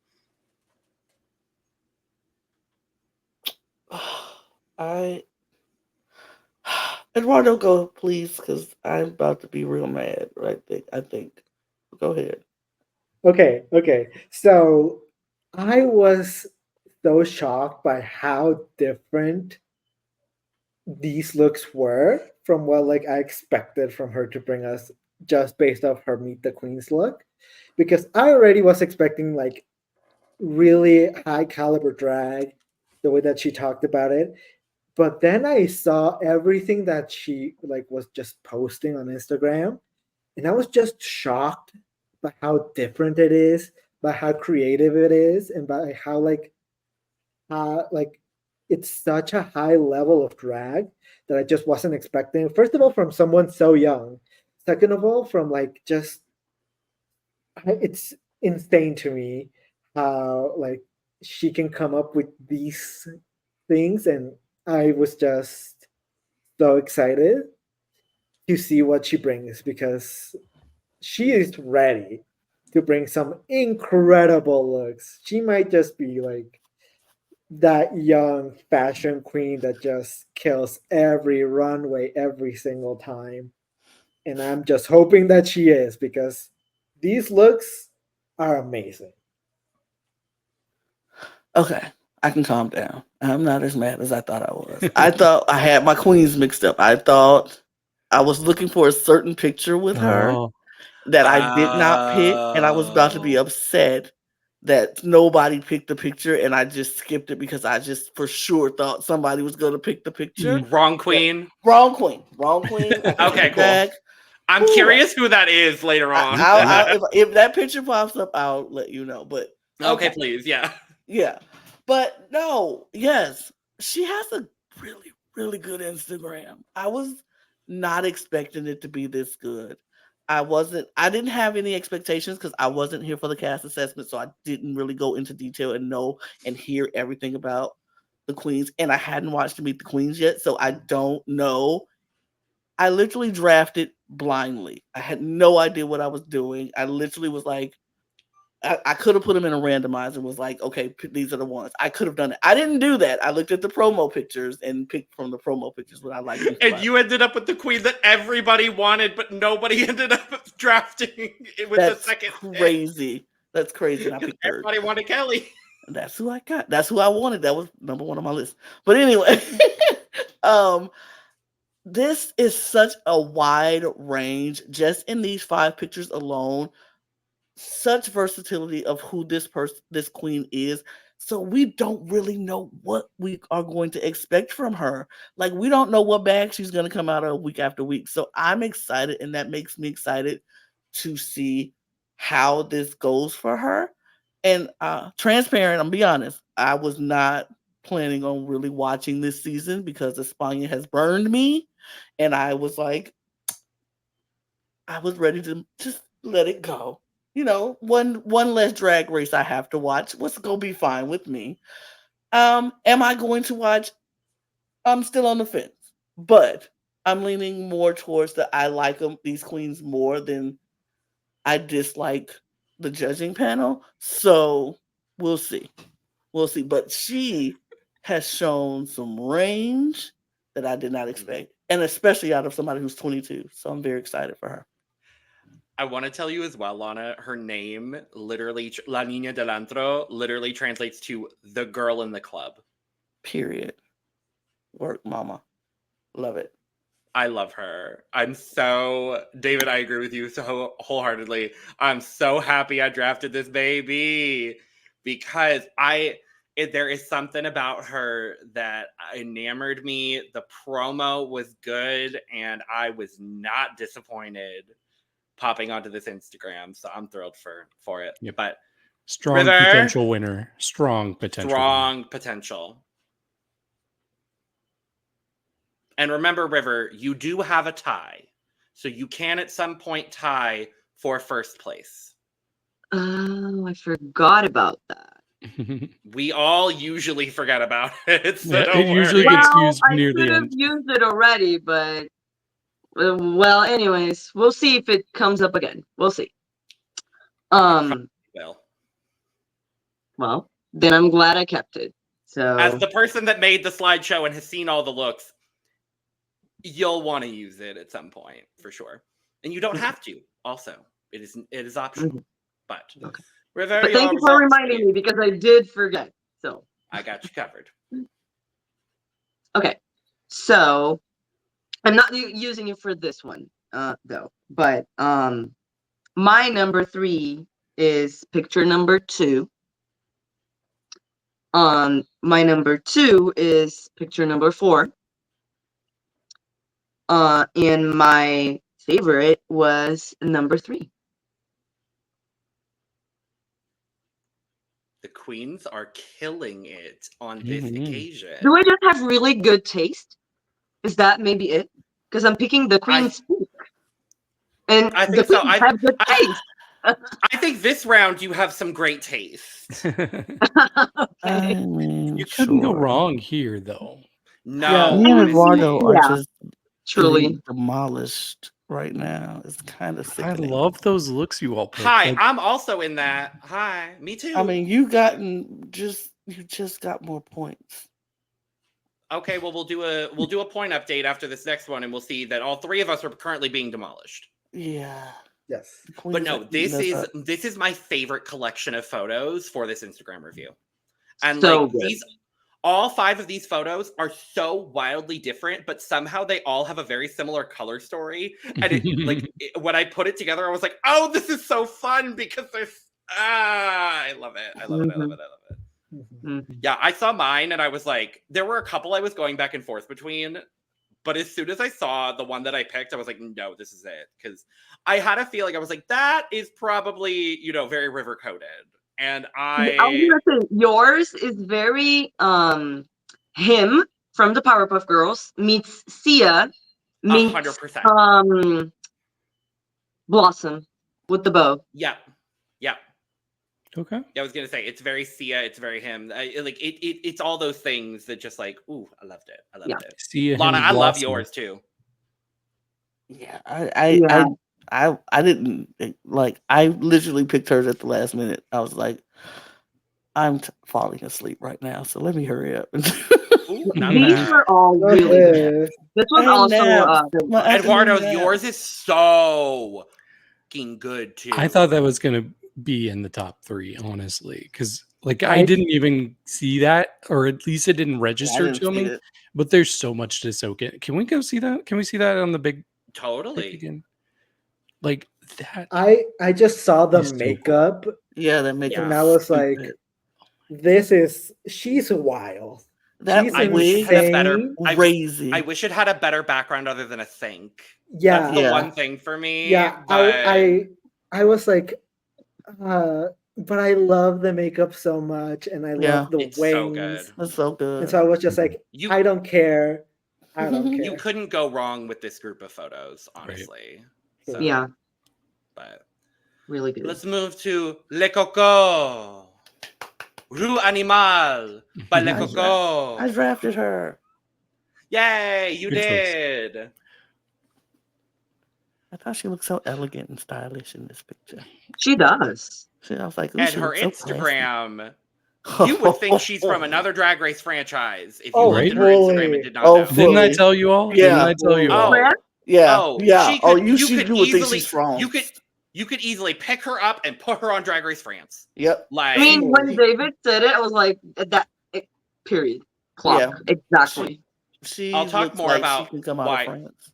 Eduardo, go please, because I'm about to be real mad. Right? I think. Go ahead. Okay. So I was so shocked by how different these looks were from what I expected from her to bring us, just based off her Meet the Queens look, because I already was expecting really high caliber drag, the way that she talked about it. But then I saw everything that she was just posting on Instagram, and I was just shocked by how different it is, by how creative it is, and by how it's such a high level of drag that I just wasn't expecting. First of all, from someone so young, second of all, from like just it's insane to me how like she can come up with these things, and I was just so excited to see what she brings because she is ready to bring some incredible looks. She might just be like that young fashion queen that just kills every runway every single time. And I'm just hoping that she is because these looks are amazing. Okay, I can calm down. I'm not as mad as I thought I was. I thought I had my queens mixed up. I thought I was looking for a certain picture with her Oh, that I did not pick, and I was about to be upset that nobody picked the picture, and I just skipped it because I just for sure thought somebody was going to pick the picture. Wrong queen. Wrong queen. Wrong queen. I Okay, take it cool. back. I'm Ooh. curious who that is later on. If that picture pops up, I'll let you know. But okay, please, yeah. Yeah. But no, yes, she has a really, really good Instagram. I was not expecting it to be this good. I didn't have any expectations because I wasn't here for the cast assessment, so I didn't really go into detail and know and hear everything about the queens. And I hadn't watched Meet the Queens yet, so I don't know. I literally drafted blindly. I had no idea what I was doing. I literally was like, I could have put them in a randomizer and was like, okay, these are the ones. I could have done it. I didn't do that. I looked at the promo pictures and picked from the promo pictures what I liked. And you ended up with the queen that everybody wanted, but nobody ended up drafting with the second. Crazy. That's crazy. And I picked third. Everybody wanted Kelly. And that's who I got. That's who I wanted. That was number one on my list. But anyway, this is such a wide range just in these 5 pictures alone. Such versatility of who this queen is. So we don't really know what we are going to expect from her. Like we don't know what bag she's going to come out of week after week. So I'm excited, and that makes me excited to see how this goes for her. And transparent, I'm be honest, I was not planning on really watching this season because España has burned me, and I was like, I was ready to just let it go. You know, one less drag race I have to watch. What's gonna be fine with me? Am I going to watch? I'm still on the fence, but I'm leaning more towards I like these queens more than I dislike the judging panel. So we'll see. We'll see. But she has shown some range that I did not expect, and especially out of somebody who's 22. So I'm very excited for her. I want to tell you as well, Lana, her name literally, La Niña Delantro, literally translates to the girl in the club. Period. Work, mama. Love it. I love her. David, I agree with you so wholeheartedly. I'm so happy I drafted this baby because there is something about her that enamored me. The promo was good and I was not disappointed popping onto this Instagram, so I'm thrilled for it. Yep. But strong River, potential winner. Strong potential. And remember, River, you do have a tie, so you can at some point tie for first place. Oh, I forgot about that. We all usually forget about it. So it usually gets used near the end. I could have used it already, but well, anyways, we'll see if it comes up again. We'll see. Well, then I'm glad I kept it. So, as the person that made the slideshow and has seen all the looks, you'll want to use it at some point for sure, and you don't have to. Also, it is optional. But okay. River, but thank you for reminding me because I did forget. So I got you covered. Okay, so I'm not using it for this one, though. But my number 3 is picture number 2. My number 2 is picture number 4. And my favorite was number 3. The queens are killing it on this occasion. Do I just have really good taste? Is that maybe it? Because I'm picking the queen's speak. And I the think so. queens have good taste. I think this round you have some great taste. I mean, You couldn't go sure. wrong here, though. No, Me and honestly. Eduardo are Yeah. just Truly. getting demolished right now. It's kind of I sickening. love those looks you all picked. Hi, Like, I'm also in that. Hi, me too. I mean, you just got more points. Okay, well we'll do a point update after this next one, and we'll see that all three of us are currently being demolished. Yeah. Yes. But Queens no, are eating us up. this is my favorite collection of photos for this Instagram review. And So like good. all 5 of these photos are so wildly different, but somehow they all have a very similar color story. And when I put it together, I was like, oh, this is so fun because there's I love it. I love it. I love it. I love it. Mhm. Yeah, I saw mine and I was like, there were a couple I was going back and forth between. But as soon as I saw the one that I picked, I was like, no, this is it. Because I had a feeling, I was like, that is probably, very river coded. And I was gonna say yours is very him from the Powerpuff Girls meets Sia meets 100%. Blossom with the bow. Yeah. Yeah. okay. Yeah, I was gonna say it's very Sia, it's very him. It's all those things that just like, ooh, I loved it. I loved it. See Lana, him I love blossom. yours too. Yeah, I didn't like. I literally picked hers at the last minute. I was like, I'm falling asleep right now, so let me hurry up. Ooh, not These bad. were all really good. This was also Eduardo's, yours is so fucking good too. I thought that was going to be in the top 3, honestly, because I didn't even see that, or at least it didn't register to me. But there's so much to soak in. Can we go see that? Can we see that on the big totally again? Like that. I just saw the is so makeup. Yeah, that makeup. And I was like, she's wild. That She's wig insane. Crazy. I wish it had a better background other than a sink. Yeah. That's the one thing for me. Yeah. But I was like, but I love the makeup so much, and I love the wings. So good. It's so good. And so I was just like, I don't care. I don't care. You couldn't go wrong with this group of photos, honestly. Right. So, yeah. But really good. Let's move to Le Cocó. Rue Animal by Le Cocó. I drafted her. Yay, you did. I thought she looked so elegant and stylish in this picture. She does. I was like, and her Instagram, you would think she's from another Drag Race franchise if you looked at her Instagram and did not know. Didn't I tell you all? Yeah. Didn't I tell you all? Yeah. Yeah. You would think she's from. You could easily pick her up and put her on Drag Race France. Yep. Like, I mean, when David said it, I was like, period. Clock. Yeah. Exactly. I'll talk more about she can come out of France.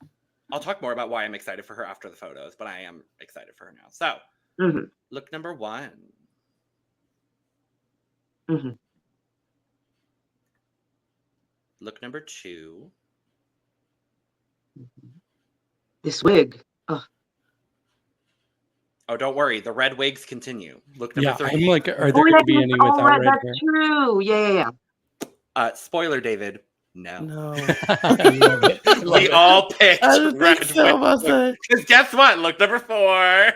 I'll talk more about why I'm excited for her after the photos, but I am excited for her now. So, look number 1. Look number 2. This wig. Oh, don't worry. The red wigs continue. Look number 3. I'm like, are there going to be any without red hair? That's true. Yeah. Spoiler, David. No. We all picked red wigs. Because guess what? Look number 4.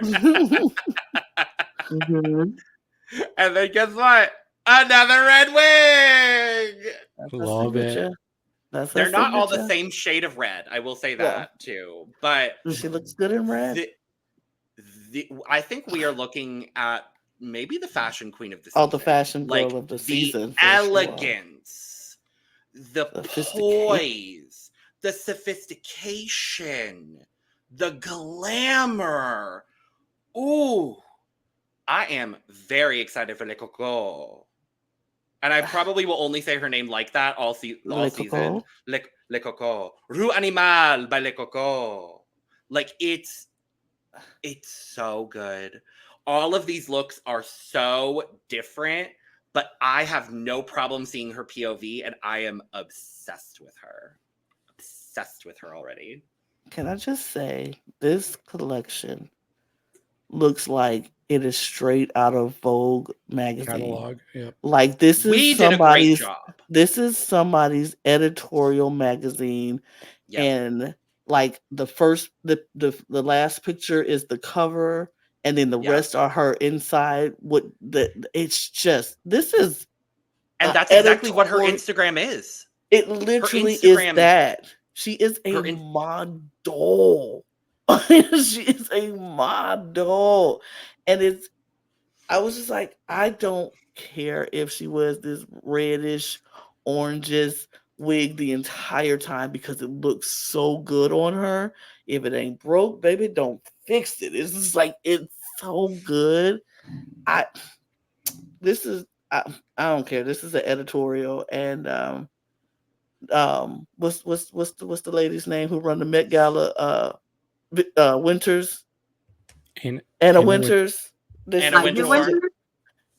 And then guess what? Another red wig. Love it. They're not all the same shade of red. I will say that too. But she looks good in red. I think we are looking at maybe the fashion queen of the season. Oh, the fashion girl of the season. The elegance, the poise, the sophistication, the glamour. Ooh, I am very excited for Le Cocó. And I probably will only say her name like that all season. Le Cocó. Rue Animal by Le Cocó. Like, it's so good. All of these looks are so different, but I have no problem seeing her POV, and I am obsessed with her. Obsessed with her already. Can I just say, this collection looks like it is straight out of Vogue magazine. Catalog, yeah. Like this is we did a great job. This is somebody's editorial magazine, and like the last picture is the cover, and then the Yeah. rest are her inside. It's just this is, and that's exactly what her Instagram is. It literally is that. She is a model. She is a model, and I was just like, I don't care if she was this reddish, orangish wig the entire time because it looks so good on her. If it ain't broke, baby, don't fix it. It's just like, it's so good. I don't care. This is an editorial, and what's the lady's name who run the Met Gala? Winters. Anna Winters.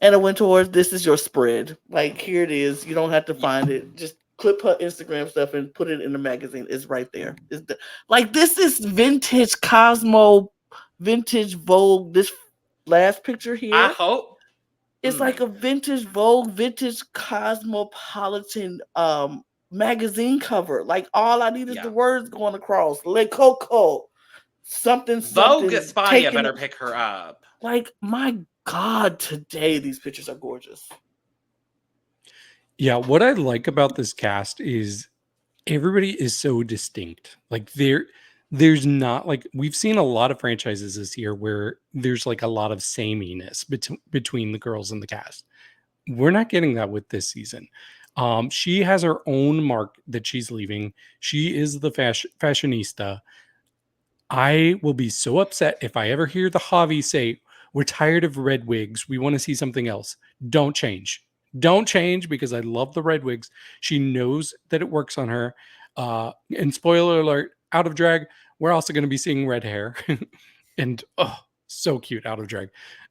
Anna Winters, this is your spread. Like, here it is. You don't have to find it. Just clip her Instagram stuff and put it in the magazine. It's right there. This is vintage Cosmo, vintage Vogue. This last picture here. I hope. It's like a vintage Vogue, vintage cosmopolitan magazine cover. Like, all I need is the words going across. Le Cocó. Something. Vogue España better pick her up. Like, my God, today these pictures are gorgeous. Yeah, what I like about this cast is everybody is so distinct. Like, there's not, like, we've seen a lot of franchises this year where there's like a lot of sameness between the girls in the cast. We're not getting that with this season. She has her own mark that she's leaving. She is the fashionista. I will be so upset if I ever hear the Javi say, we're tired of red wigs. We want to see something else. Don't change. Don't change, because I love the red wigs. She knows that it works on her. And spoiler alert, out of drag, we're also going to be seeing red hair. And so cute out of drag.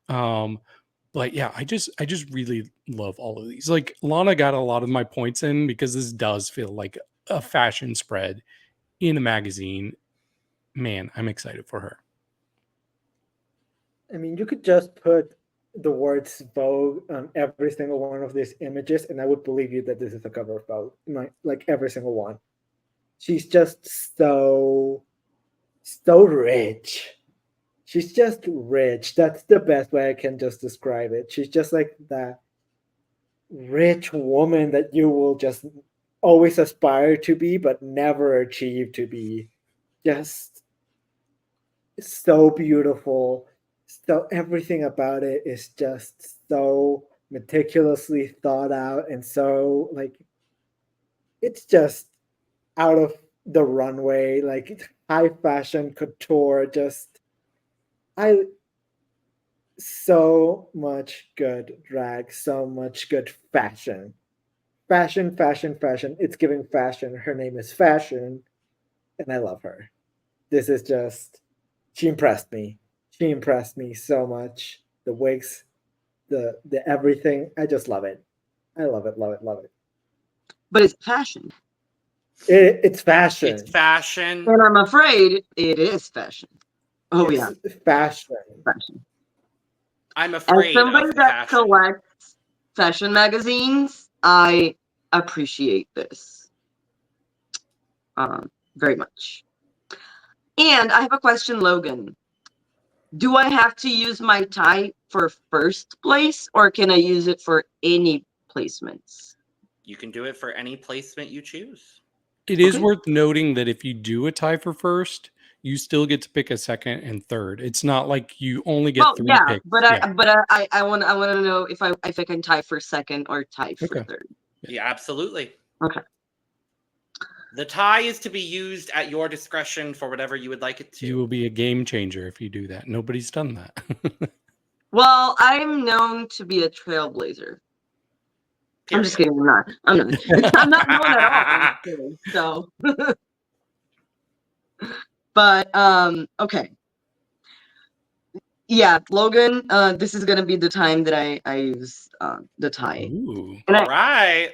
But yeah, I just really love all of these. Like, Lana got a lot of my points in because this does feel like a fashion spread in a magazine. Man, I'm excited for her. I mean, you could just put the words Vogue on every single one of these images, and I would believe you that this is a cover of Vogue. Like every single one. She's just so rich. She's just rich. That's the best way I can just describe it. She's just like that rich woman that you will just always aspire to be, but never achieve to be. Just so beautiful. So everything about it is just so meticulously thought out, and so, like, it's just out of the runway, like high fashion couture. So much good drag, so much good fashion. Fashion. It's giving fashion. Her name is Fashion, and I love her. This is just, she impressed me. She impressed me so much. The wigs, the everything. I just love it. I love it. But it's fashion. It's fashion. It's fashion. And I'm afraid it is fashion. It's fashion. I'm afraid. As somebody that collects fashion magazines, I appreciate this very much. And I have a question, Logan. Do I have to use my tie for first place, or can I use it for any placements? You can do it for any placement you choose. It is worth noting that if you do a tie for first, you still get to pick a second and third. It's not like you only get three picks. But I want to know if I can tie for second or tie for third. Yeah, absolutely. Okay. The tie is to be used at your discretion for whatever you would like it to. You will be a game changer if you do that. Nobody's done that. Well, I'm known to be a trailblazer. Period. I'm just kidding. I'm not. I'm not known at all. So, but okay. Yeah, Logan. This is gonna be the time that I use the tie. Ooh. All right.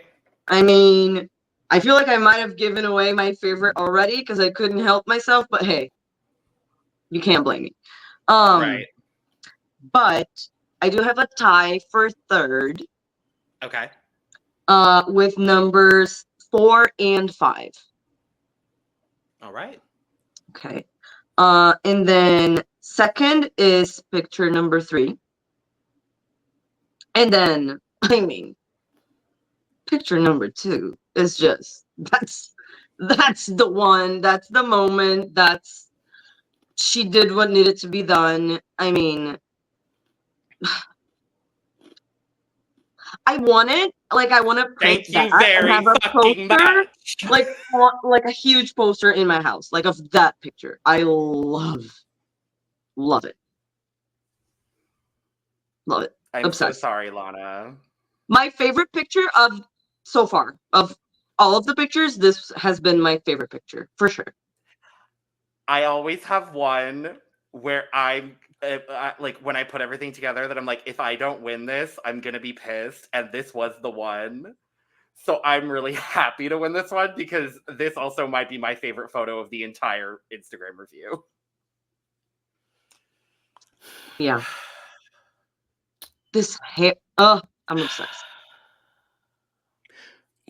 I mean, I feel like I might have given away my favorite already because I couldn't help myself. But hey, you can't blame me. Right. But I do have a tie for third. Okay. With numbers 4 and 5. All right. Okay. And then second is picture number 3. And then, I mean, picture number 2 is just, that's the one, that's the moment, she did what needed to be done. I mean, I want to print Thank you that and very have a fucking poster, much. like a huge poster in my house, like of that picture. I love it. Love it. I'm Obsessed. so sorry, Lana. My favorite picture of so far of all of the pictures, this has been my favorite picture for sure. I always have one where I'm like when I put everything together that I'm like, if I don't win this, I'm gonna be pissed. And this was the one. So I'm really happy to win this one because this also might be my favorite photo of the entire Instagram review. Yeah. This hair, I'm obsessed.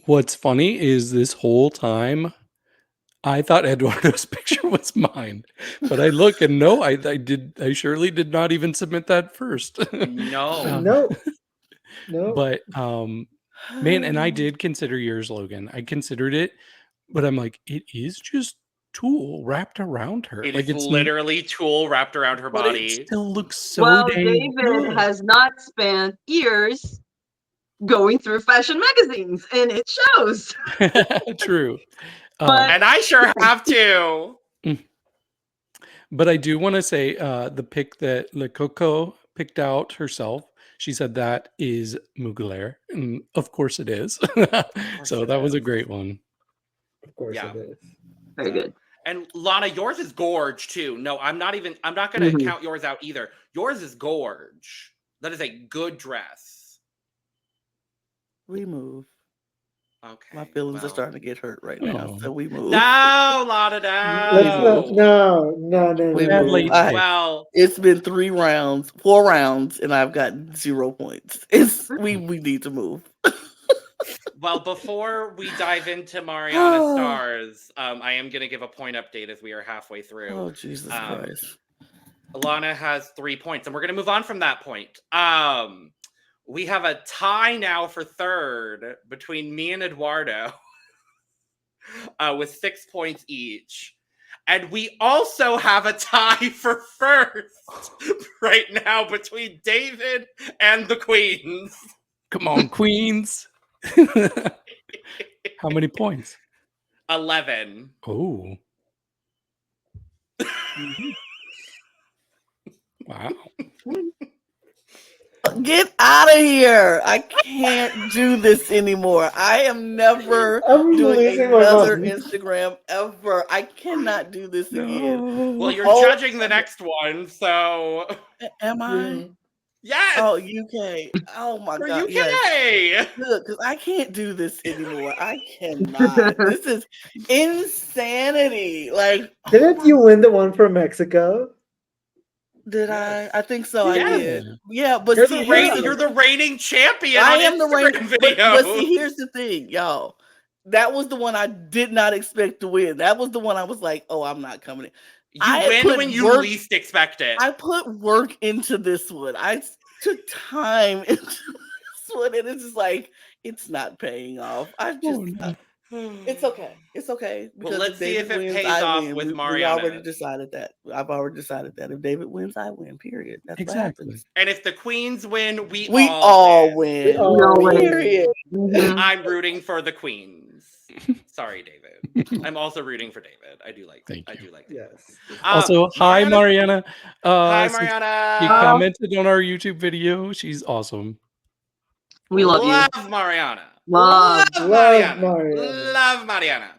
What's funny is this whole time I thought Eduardo's picture was mine, but I look and no, I surely did not even submit that first. No. No. But man, and I did consider yours, Logan. I considered it, but I'm like, it is just tulle wrapped around her. It like is literally tulle wrapped around her but body. it still looks so Well, dang David good. has not spent years going through fashion magazines, and it shows. True. But And I sure have to. But I do want to say the pick that Le Cocó picked out herself, she said that is Mugler. And of course it is. So that was a great one. Of course Yeah. it is. very good. And Lana, yours is gorge too. No, I'm not gonna count yours out either. Yours is gorge. That is a good dress. We move. Okay. My feelings are starting to get hurt right now, Oh. so we move. No, Lana, Let's no. no. We Bad move. lady. Well, It's been 4 rounds, and I've got 0 points. We need to move. well, before we dive into Mariana Stars, I am gonna give a point update as we are halfway through. Oh, Jesus Christ. Lana has 3 points, and we're gonna move on from that point. We have a tie now for third between me and Eduardo with 6 points each. And we also have a tie for first right now between David and the Queens. Come on, Queens. How many points? 11. Oh. Wow. Get out of here. I can't do this anymore. I am never I'm doing losing my another mind. Instagram ever. I cannot do this again. Well, you're Oh, judging the next one, so Am I? yes. Oh, UK. Oh my For God. UK. Yes. Good, because I can't do this anymore. I cannot. This is insanity. Like, Didn't you win the one from Mexico? did Yes. I? I think so. Yes. I did. Yeah, but You're see, you're the reigning champion. I on am the Instagram reigning. video. But see, here's the thing, y'all. That was the one I did not expect to win. That was the one I was like, oh, I'm not coming in. You win when you least expect it. I put work into this one. I took time into this one, and it's just like it's not paying off. It's okay. It's okay. Well, let's see if it wins, pays I off win. with We Mariana. already decided that. I've already decided that. If David wins, I win. Period. That's what happens. And if the Queens win, we all win. win. We all win. Period. I'm rooting for the Queens. Sorry, David. I'm also rooting for David. I do like David. Yes. Also, hi Mariana. Hi since Mariana. You commented on our YouTube video. She's awesome. We love you. Love Mariana. Love Mariana. Love Mariana.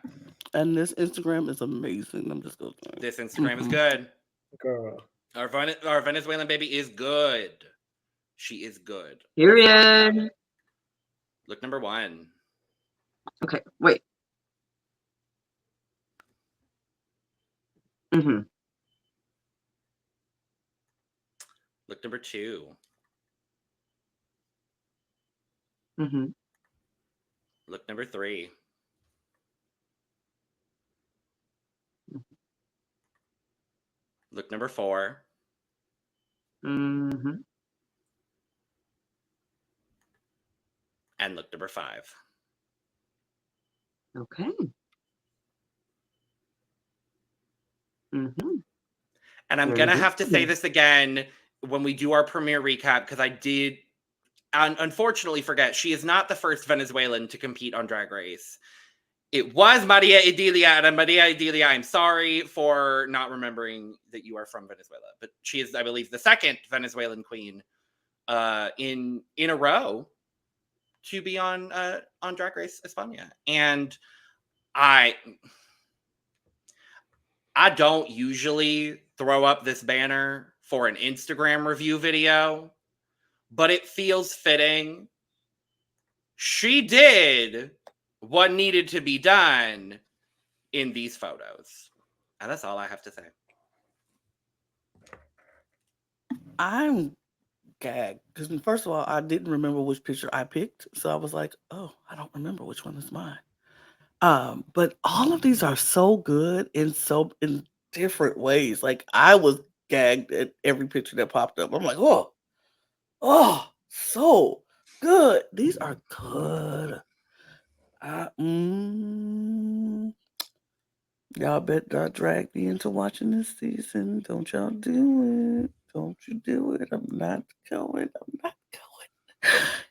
And this Instagram is amazing. I'm just going to say. This Instagram is good. Girl. Our Venezuelan baby is good. She is good. Period. Look number 1. Okay, wait. Look number 2. Look number 3. Look number 4. Mm-hmm. And look number 5. Okay. Mm-hmm. And I'm Very going to good. have to say this again when we do our premiere recap, because I did unfortunately forget. She is not the first Venezuelan to compete on Drag Race. It was Maria Idilia, and Maria Idilia, I'm sorry for not remembering that you are from Venezuela, but she is, I believe, the second Venezuelan queen in a row to be on Drag Race España. And I don't usually throw up this banner for an Instagram review video, but it feels fitting. She did what needed to be done in these photos. And that's all I have to say. I'm gagged because first of all, I didn't remember which picture I picked, so I was like, "Oh, I don't remember which one is mine." But all of these are so good in different ways. Like I was gagged at every picture that popped up. I'm like, oh, so good. These are good. Y'all bet not drag me into watching this season. Don't y'all do it. Don't you do it. I'm not going.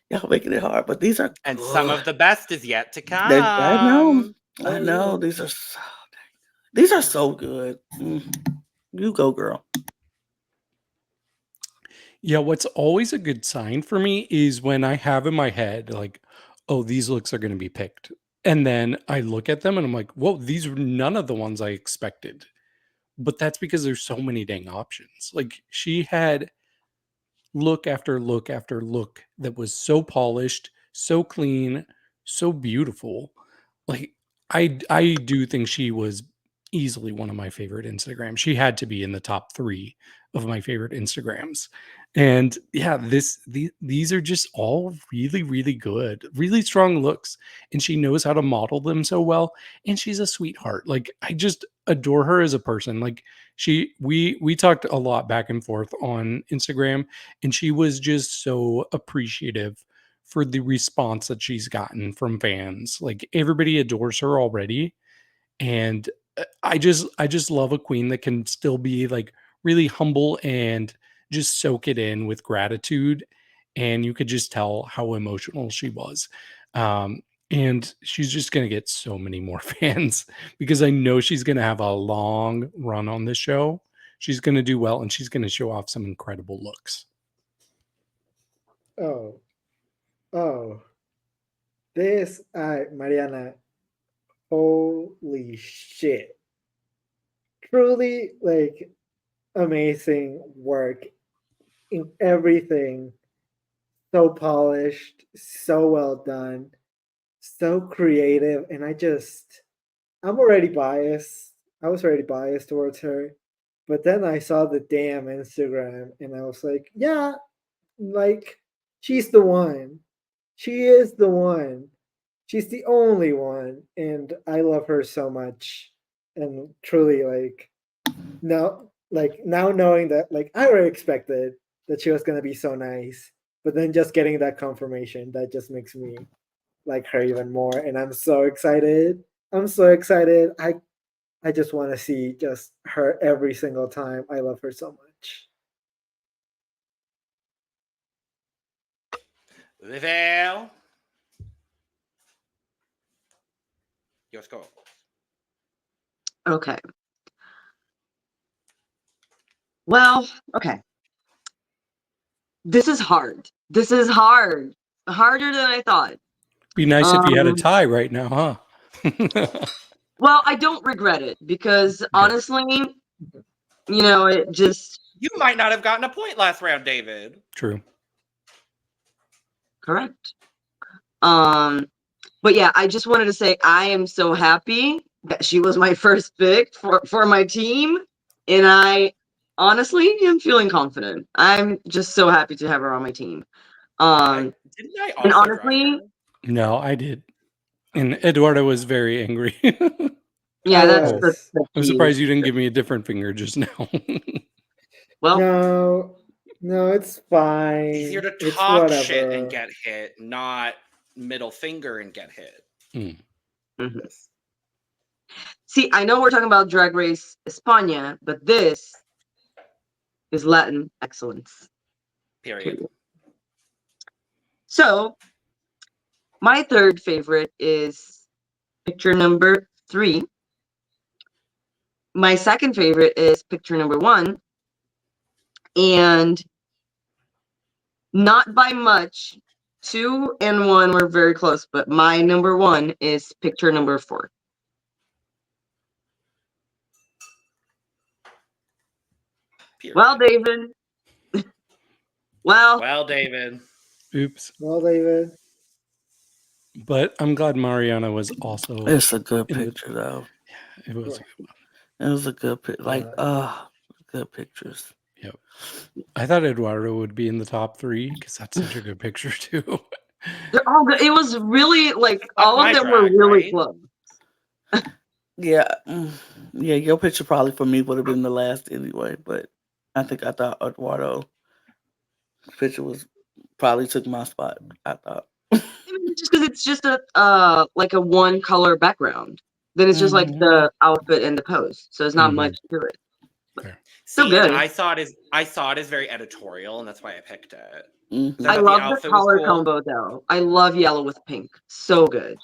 Y'all making it hard, but these are And good. some of the best is yet to come. I know. These are so good. You go, girl. Yeah, what's always a good sign for me is when I have in my head, like, oh, these looks are going to be picked. And then I look at them and I'm like, whoa, these were none of the ones I expected. But that's because there's so many dang options. Like, she had look after look after look that was so polished, so clean, so beautiful. Like, I do think she was easily one of my favorite Instagrams. She had to be in the top 3 of my favorite Instagrams. And yeah, these are just all really, really good, really strong looks. And she knows how to model them so well. And she's a sweetheart. Like, I just adore her as a person. Like, we talked a lot back and forth on Instagram, and she was just so appreciative for the response that she's gotten from fans. Like, everybody adores her already. And I just love a queen that can still be like really humble and just soak it in with gratitude. And you could just tell how emotional she was. And she's just going to get so many more fans because I know she's going to have a long run on this show. She's going to do well, and she's going to show off some incredible looks. Oh, this, Mariana, holy shit. Truly, like, amazing work in everything. So polished, so well done, so creative. And I'm already biased. I was already biased towards her. But then I saw the damn Instagram and I was like, yeah, like, she's the one. She is the one. She's the only one. And I love her so much. And truly, like, now knowing that, like, I already expected that she was going to be so nice. But then just getting that confirmation, that just makes me like her even more. And I'm so excited. I just want to see just her every single time. I love her so much. Livel. Your score. Okay. Well, okay. This is hard. Harder than I thought. Be nice if you had a tie right now, huh? Well, I don't regret it because honestly, it just... You might not have gotten a point last round, David. True. Correct. But yeah, I just wanted to say I am so happy that she was my first pick for my team, and I honestly am feeling confident. I'm just so happy to have her on my team. Didn't I also and honestly, no, I did. And Eduardo was very angry. Yeah, I that's was. I'm surprised you didn't give me a different finger just now. Well, No, it's fine. He's here to It's talk shit whatever. and get hit, not middle finger and get hit. mhm. See, I know we're talking about Drag Race España, but this is Latin excellence. Period. So, my third favorite is picture number 3. My second favorite is picture number 1. And not by much, 2 and 1 were very close, but my number 1 is picture number 4. Period. Well, David. Well, David. Oops. Well, David. But I'm glad Mariana was also. It's a good picture, though. It was. It was a good picture. Good pictures. Yep. I thought Eduardo would be in the top 3 because that's such a good picture too. They're all good. It was really like all my of them were drag, really right? close. Yeah. Yeah, your picture probably for me would have been the last anyway, but I thought Eduardo picture was probably took my spot. I thought. Just because it's just a like a one color background. Then it's just like the outfit and the pose. So there's not much to it. So good. I saw it as very editorial, and that's why I picked it. Mhm. I thought love the outfit was color cool. combo though. I love yellow with pink. So good.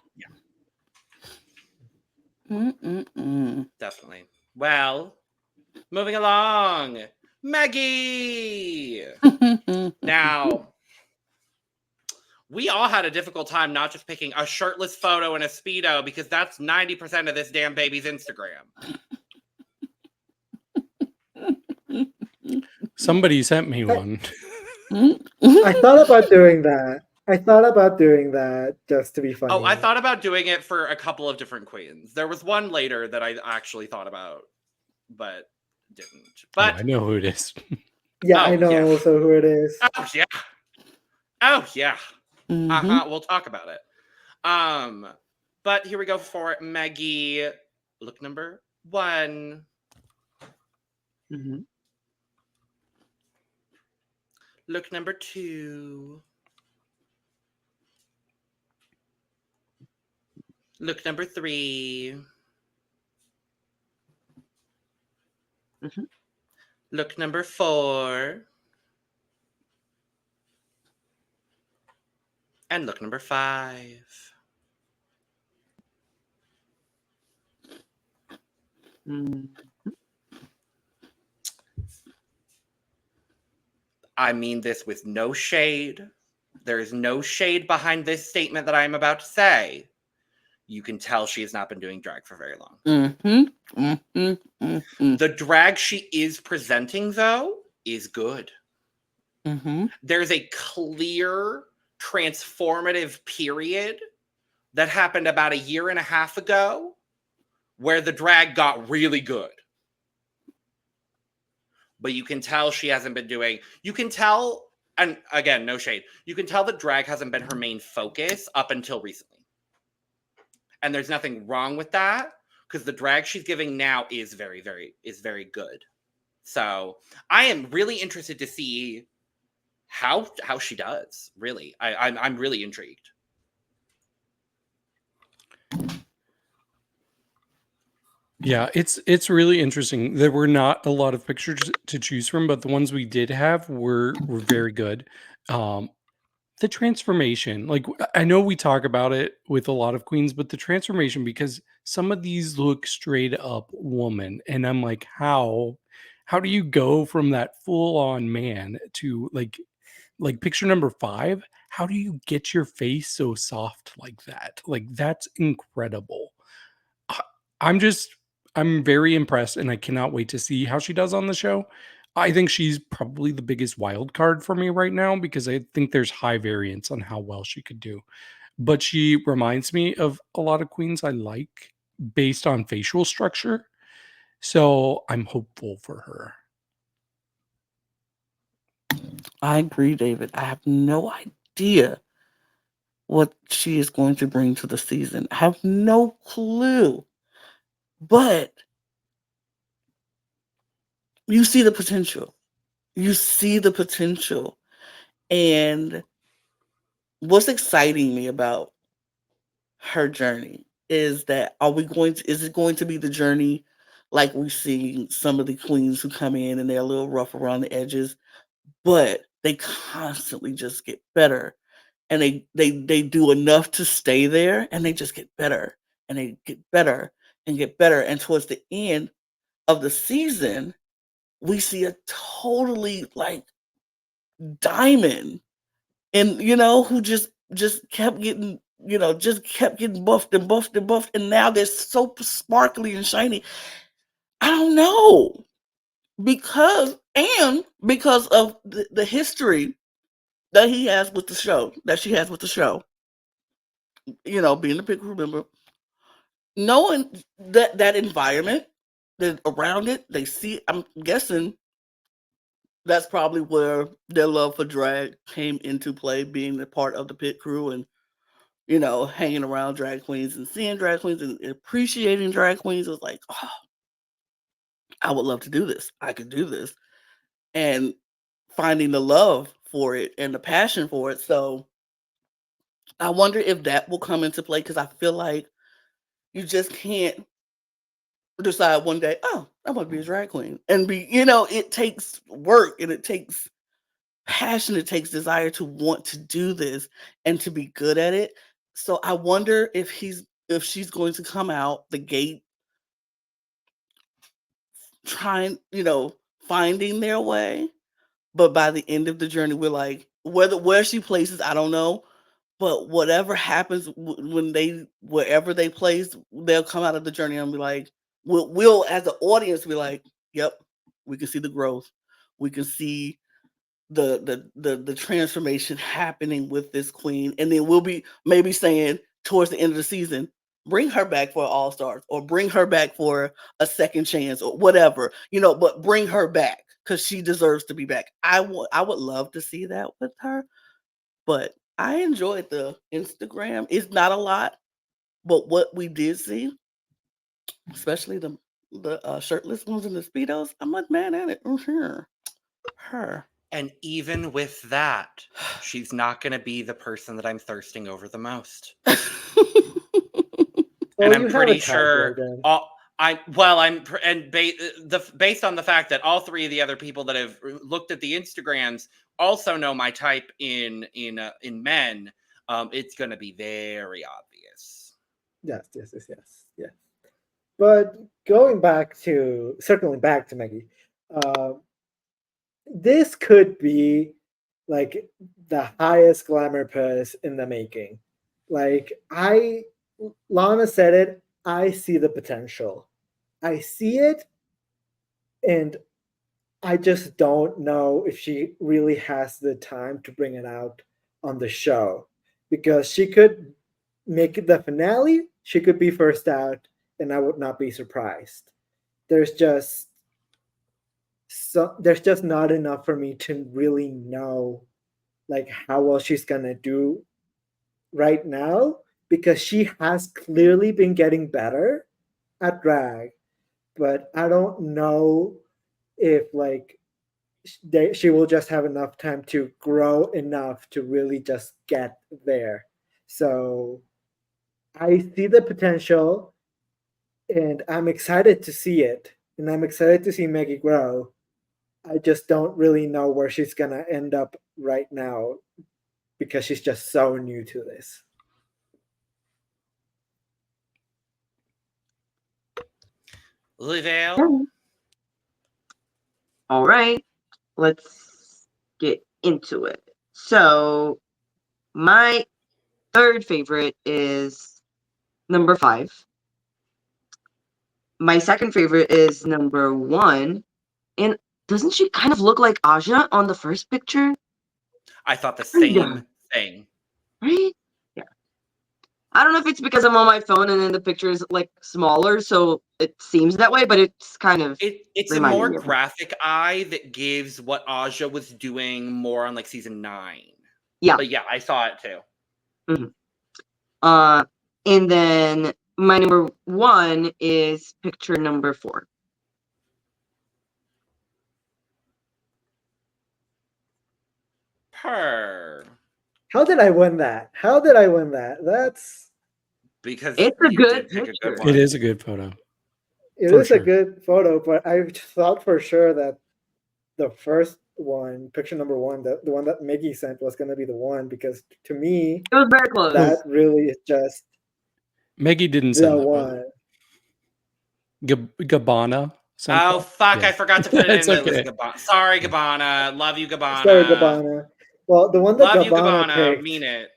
Definitely. Well, moving along. Megui! Now, we all had a difficult time not just picking a shirtless photo in a Speedo because that's 90% of this damn baby's Instagram. Somebody sent me one. I thought about doing that just to be funny. Oh, I thought about doing it for a couple of different queens. There was one later that I actually thought about, but didn't. But I know who it is. Yeah, I know also who it is. Oh yeah. Oh yeah. We'll talk about it. But here we go for Megui. Look number 1. Look number 2. Look number 3. Look number 4. And look number 5. I mean this with no shade. There is no shade behind this statement that I am about to say. You can tell she has not been doing drag for very long. The drag she is presenting, though, is good. There's a clear, transformative period that happened about 1.5 years ago where the drag got really good. But you can tell she hasn't been doing... You can tell, and again, no shade, you can tell the drag hasn't been her main focus up until recently. And there's nothing wrong with that, because the drag she's giving now is very good. So I am really interested to see how she does. Really, I'm really intrigued. Yeah, it's really interesting. There were not a lot of pictures to choose from, but the ones we did have were very good. The transformation, like I know we talk about it with a lot of queens, but the transformation, because some of these look straight up woman, and I'm like, how do you go from that full on man to like picture number 5? How do you get your face so soft like that? Like that's incredible. I'm very impressed, and I cannot wait to see how she does on the show. I think she's probably the biggest wild card for me right now because I think there's high variance on how well she could do. But she reminds me of a lot of queens I like based on facial structure. So I'm hopeful for her. I agree, David. I have no idea what she is going to bring to the season. I have no clue. but you see the potential. You see the potential. And what's exciting me about her journey is that is it going to be the journey like we see some of the queens who come in and they're a little rough around the edges, but they constantly just get better, and they do enough to stay there, and they just get better, and they get better and get better, and towards the end of the season we see a totally like diamond, and who just kept getting buffed and buffed and buffed, and now they're so sparkly and shiny. I don't know, because of the history that he has with the show, that she has with the show, being a pit crew member, knowing that environment, that around it, they see, I'm guessing that's probably where their love for drag came into play, being a part of the pit crew and hanging around drag queens and seeing drag queens and appreciating drag queens. Was like, oh, I would love to do this. I could do this. And finding the love for it and the passion for it. So I wonder if that will come into play, because I feel like you just can't decide one day, oh, I want to be a drag queen. And it takes work, and it takes passion, it takes desire to want to do this and to be good at it. So I wonder if she's going to come out the gate trying, finding their way, but by the end of the journey, we're like, where she places, I don't know, but whatever happens wherever they place, they'll come out of the journey and be like, we'll as an audience be like, yep, we can see the growth, we can see the transformation happening with this queen, and then we'll be maybe saying towards the end of the season, bring her back for All Stars, or bring her back for a second chance, or whatever, but bring her back because she deserves to be back. I would love to see that with her, but I enjoyed the Instagram. It's not a lot, but what we did see, especially the shirtless ones in the Speedos, I'm not mad at it. Her. And even with that, she's not going to be the person that I'm thirsting over the most. And I'm pretty sure based on the fact that all three of the other people that have looked at the Instagrams also know my type in men, it's going to be very obvious. Yes. But circling back to Megui, this could be like the highest glamour puss in the making. Like Lana said it, I see the potential. I see it, and I just don't know if she really has the time to bring it out on the show, because she could make it the finale, she could be first out, and I would not be surprised. There's just not enough for me to really know like how well she's gonna do right now, because she has clearly been getting better at drag, but I don't know if like she will just have enough time to grow enough to really just get there. So I see the potential, and I'm excited to see it, and I'm excited to see Megui grow. I just don't really know where she's gonna end up right now, because she's just so new to this. Louisville. All right, let's get into it. So my third favorite is number 5. My second favorite is number 1. And doesn't she kind of look like Aja on the first picture? I thought the same thing. Right? Yeah. I don't know if it's because I'm on my phone and then the picture is like smaller, so it seems that way, but it's kind of it's a more graphic eye that gives what Aja was doing more on like season 9. Yeah. But yeah, I saw it too. Mm-hmm. And then my number 1 is picture number 4. Her. How did I win that? How did I win that? That's Because It's a you good did pick a picture. good one. It is a good photo. it For is sure. a good photo, but I thought for sure that the first one, picture number 1, the one that Megui sent was gonna be the one, because to me It was very close. that really is just Meggie didn't the send that one. Gabbana sent Oh, that? fuck. Yeah. I forgot to put it It's in. It was okay. Gabbana. Sorry, Gabbana. Love you, Gabbana. Sorry, Gabbana. Well, the one that Love you, Gabbana Gabbana. picked Mean it.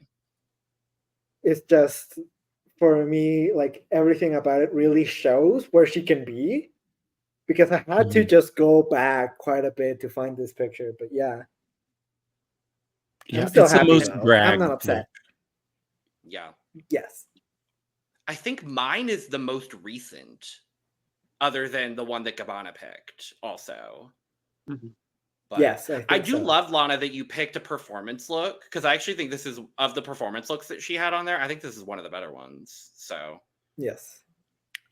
is just, for me, like everything about it really shows where she can be. Because I had to just go back quite a bit to find this picture, but yeah, Yeah, I'm still it's the happy most though. drag I'm not upset. Yeah. Yes, I think mine is the most recent, other than the one that Gabbana picked, also. Mhm. But yes, I do so. love, Lana, that you picked a performance look, because I actually think this is, of the performance looks that she had on there, I think this is one of the better ones. So Yes,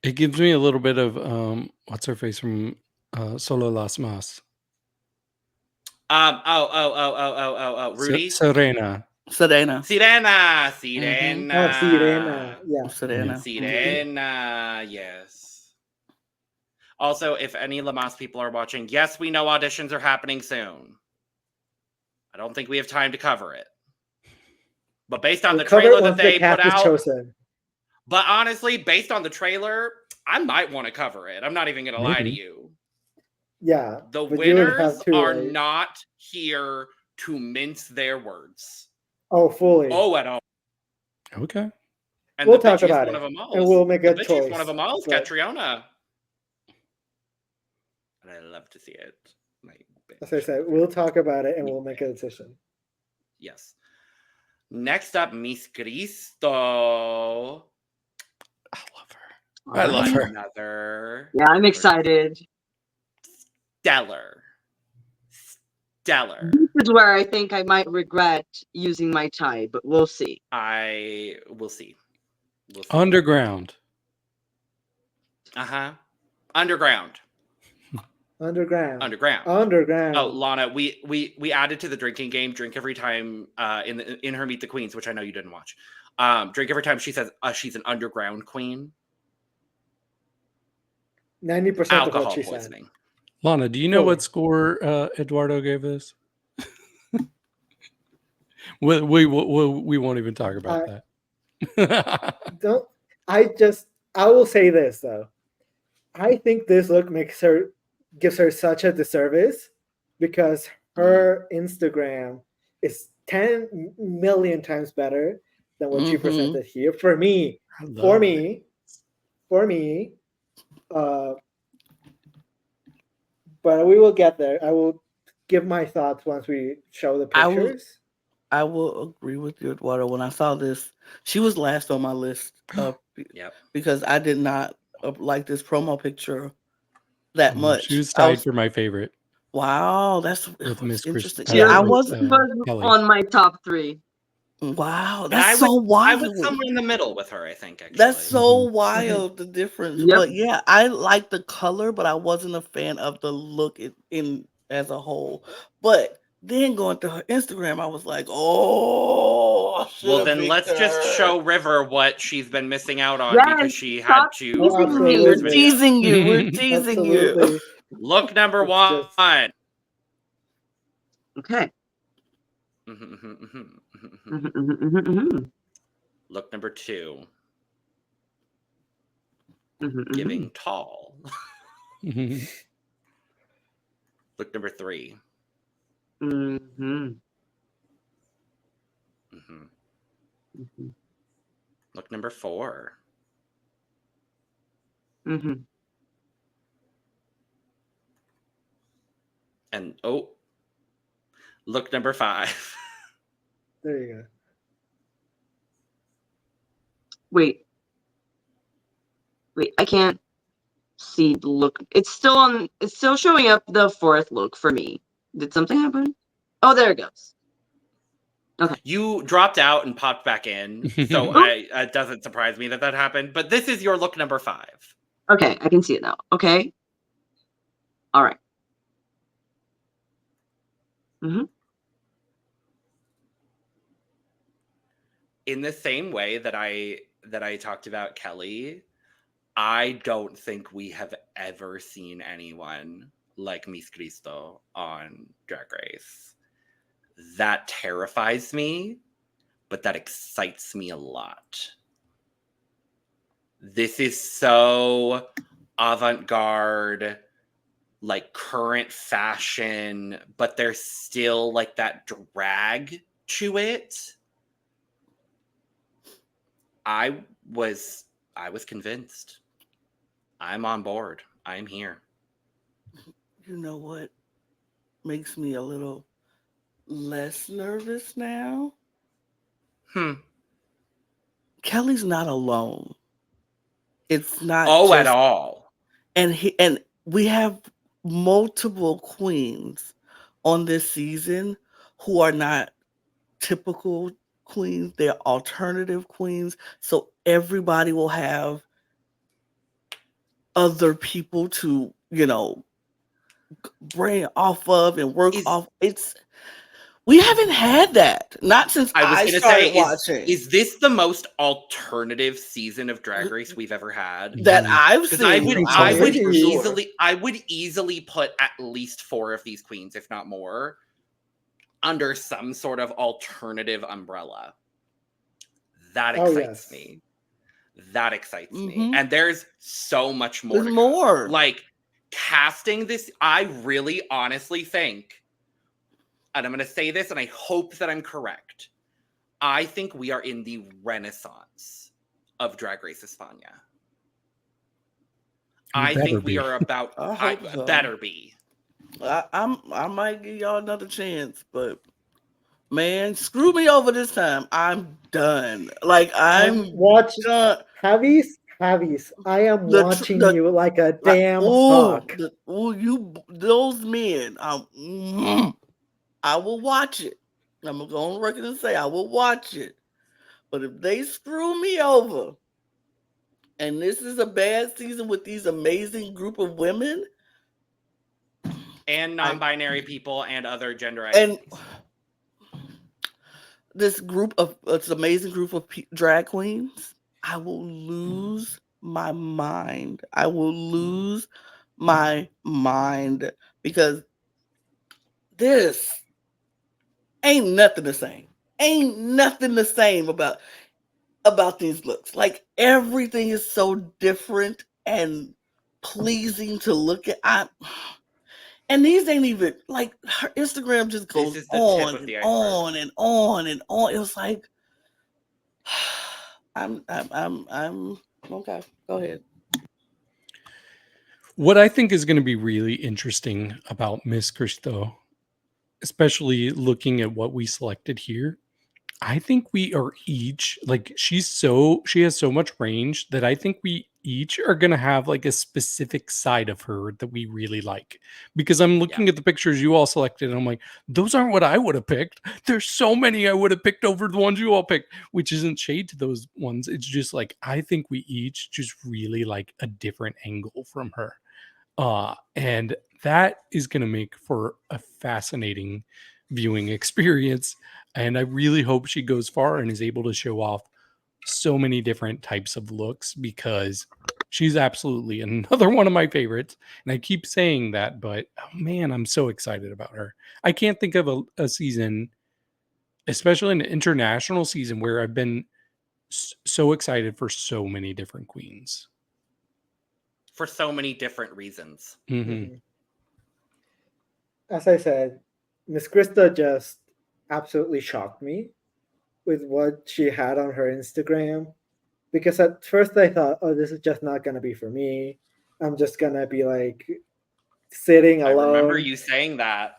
It gives me a little bit of what's her face from Solo Las Mas. Rudy? Serena. Sirena. Sirena! oh, Sirena, yeah, Sirena. Sirena, yes. Also, if any Lamas people are watching, yes, we know auditions are happening soon. I don't think we have time to cover it. But based on we'll the cover it trailer that once the they cast put is out, chosen. but honestly, based on the trailer, I might want to cover it. I'm not even going to lie to Maybe. you. Yeah, The but you would have winners to, are like, not here to mince their words. oh, fully. Oh, at all. Okay. And We'll the talk bitchiest about one it, of them all. and we'll make a the bitchiest choice. one of them all is but Catriona. And I love to see it. My as I bitch. said, we'll talk about it, and we'll make a decision. Yes. Next up, Miss Khristo. I love her. I love her. Another. Yeah, I'm excited. Stellar. This is where I think I might regret using my tie, but we'll see. I will see. We'll see. Underground. Underground. Underground. Oh, Lana, we added to the drinking game. Drink every time in her Meet the Queens, which I know you didn't watch. Drink every time she says she's an underground queen. 90% of Alcohol what she poisoning. Lana, do you know Fully. what score Eduardo gave this? we won't even talk about that. said. I will say this though. I think this look gives her such a disservice, because her Instagram is 10 million times better than what she presented here. For me, but we will get there. I will give my thoughts once we show the pictures. I will agree with you, Eduardo. When I saw this, she was last on my list because I did not like this promo picture that much. She was tied for my favorite. Wow, that's Miss interesting. Khristo. Yeah, I was on my top 3. Wow, And that's so wild. I was somewhere in the middle with her, I think. Actually, that's so wild, the difference. Yep. But yeah, I like the color, but I wasn't a fan of the look in as a whole. But then going to her Instagram, I was like, oh. Well, then let's just show River what she's been missing out on because she had to. We're teasing you. We're teasing you. Look number 1. Okay. Look number 2. Giving tall. Look number 3. Look number 4. And look number 5. There you go. Wait, I can't see the look. It's still showing up the 4th look for me. Did something happen? Oh, there it goes. Okay. You dropped out and popped back in, so it doesn't surprise me that happened. But this is your look number 5. Okay, I can see it now. Okay. All right. Mm-hmm. In the same way that I talked about Kelly, I don't think we have ever seen anyone like Miss Khristo on Drag Race. That terrifies me, but that excites me a lot. This is so avant-garde, like current fashion, but there's still like that drag to it. I was convinced. I'm on board. I'm here. You know what makes me a little less nervous now? Kelly's not alone. It's not at all. And we have multiple queens on this season who are not typical queens. They're alternative queens. So everybody will have other people to, bring off of and work off. We haven't had that. Not since I started watching. Is this the most alternative season of Drag Race we've ever had? That I've seen. I would easily put at least 4 of these queens, if not more, under some sort of alternative umbrella. That excites me. That excites me. And there's so much more. There's more. Like, casting this, I really honestly think, and I'm going to say this, and I hope that I'm correct, I think we are in the renaissance of Drag Race España. I think we are about... better be. I might give y'all another chance, but man, screw me over this time. I'm done. Like, I'm done. Javis, I am watching you like a damn hawk. Those men, I will watch it. I'm going to go on record and say I will watch it. But if they screw me over, and this is a bad season with these amazing group of women, and non-binary people and other gender identities, and this amazing group of drag queens, I will lose my mind. I will lose my mind because this ain't nothing the same. Ain't nothing the same about these looks. Like, everything is so different and pleasing to look at. And these ain't even, like, her Instagram just goes on and on and on and on. It was like, I'm okay. Go ahead. What I think is going to be really interesting about Miss Khristo, especially looking at what we selected here, I think we are each, like, she has so much range that I think we each are going to have like a specific side of her that we really like. Because I'm looking at the pictures you all selected and I'm like, those aren't what I would have picked. There's so many I would have picked over the ones you all picked, which isn't shade to those ones. It's just like, I think we each just really like a different angle from her. And that is going to make for a fascinating viewing experience. And I really hope she goes far and is able to show off so many different types of looks, because she's absolutely another one of my favorites. And I keep saying that, but oh man, I'm so excited about her. I can't think of a season, especially an international season, where I've been so excited for so many different queens. For so many different reasons. Mm-hmm. As I said, Miss Khristo just absolutely shocked me with what she had on her Instagram, because at first I thought, oh, this is just not going to be for me. I'm just going to be like sitting alone. I remember you saying that.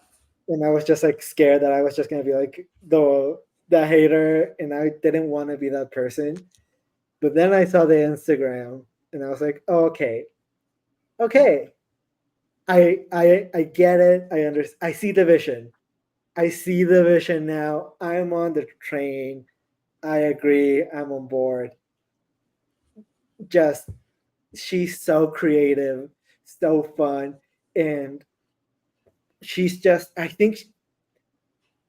And I was just like scared that I was just going to be like the hater, and I didn't want to be that person. But then I saw the Instagram and I was like, oh, okay. I get it. I understand. I see the vision. I see the vision now. I'm on the train. I agree. I'm on board. Just she's so creative, so fun, and I think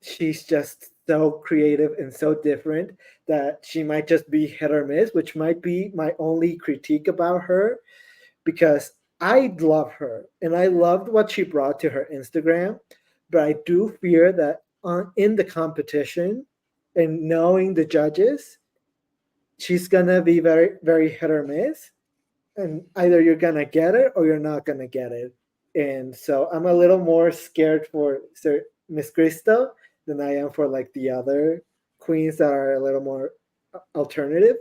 she's just so creative and so different that she might just be hit or miss, which might be my only critique about her, because I love her and I loved what she brought to her Instagram, but I do fear that in the competition and knowing the judges, she's gonna be very, very hit or miss, and either you're gonna get it or you're not gonna get it. And so I'm a little more scared for Miss Khristo than I am for like the other queens that are a little more alternative.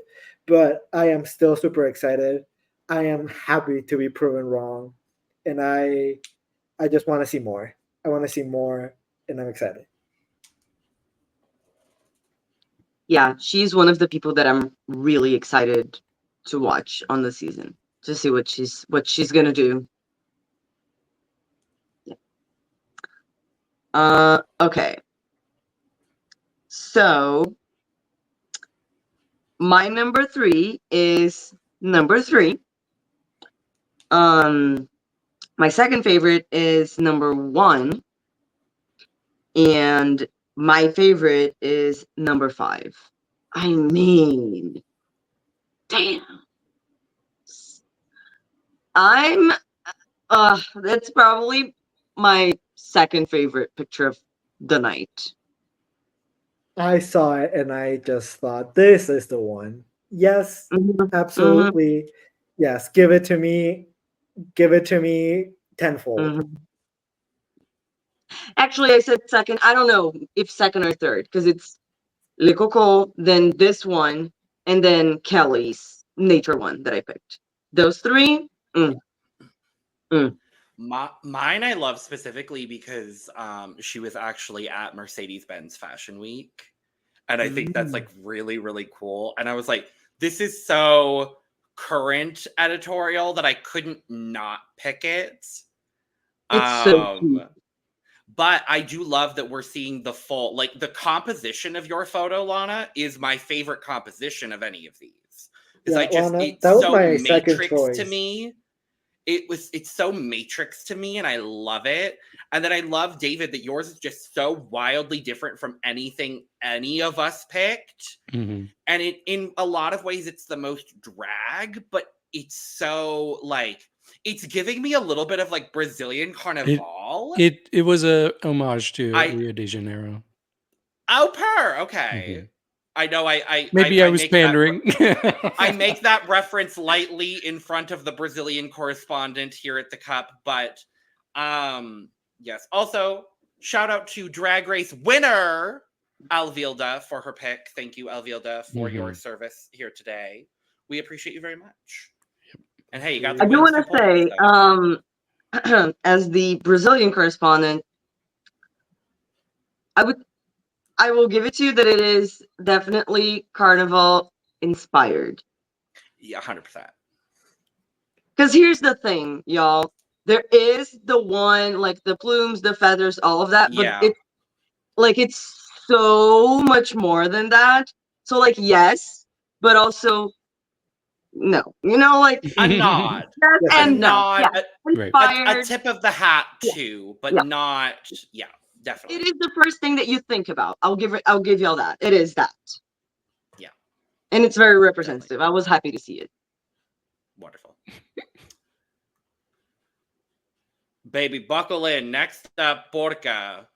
But I am still super excited. I am happy to be proven wrong, and I just want to see more. I want to see more, and I'm excited. Yeah, she's one of the people that I'm really excited to watch on the season to see what she's gonna do. Yeah. Okay. So my number 3 is number 3. My second favorite is number 1, and my favorite is number 5. I mean, damn. That's probably my second favorite picture of the night. I saw it and I just thought, this is the one. Yes, Mhm, absolutely. Yes, give it to me. Give it to me tenfold. mhm. Actually, I said second. I don't know if second or third, because it's Le Cocó, then this one, and then Kelly's nature one that I picked. Those 3. Mine I love specifically because she was actually at Mercedes-Benz Fashion Week. And I think that's like really, really cool. And I was like, this is so current editorial that I couldn't not pick it. It's so cute. But I do love that we're seeing the full, like the composition of your photo, Lana, is my favorite composition of any of these. Because Lana, it's that was so my second Matrix choice. to me. It's so Matrix to me, and I love it. And then I love, David, that yours is just so wildly different from anything any of us picked. Mm-hmm. And in a lot of ways, it's the most drag, but it's so like, it's giving me a little bit of like Brazilian Carnival. It was a homage to Rio de Janeiro. Okay. Mm-hmm. I know I was pandering. I make that reference lightly in front of the Brazilian correspondent here at the Cup, but yes. Also, shout out to Drag Race winner Alvilda for her pick. Thank you, Alvilda, for your service here today. We appreciate you very much. And hey, you got the I do wins want to to say, so. As the Brazilian correspondent, I will give it to you that it is definitely Carnival inspired. Yeah, 100%. Because here's the thing, y'all. There is the one, like the plumes, the feathers, all of that, but it's so much more than that. So like, yes, but also no. You know, like a nod. yes Yes, and A no. nod. Yeah. Right. Inspired. A tip of the hat too, but not definitely. It is the first thing that you think about. I'll give y'all that. It is that. Yeah. And it's very representative. Definitely. I was happy to see it. Wonderful. Baby, buckle in. Next up, Porca.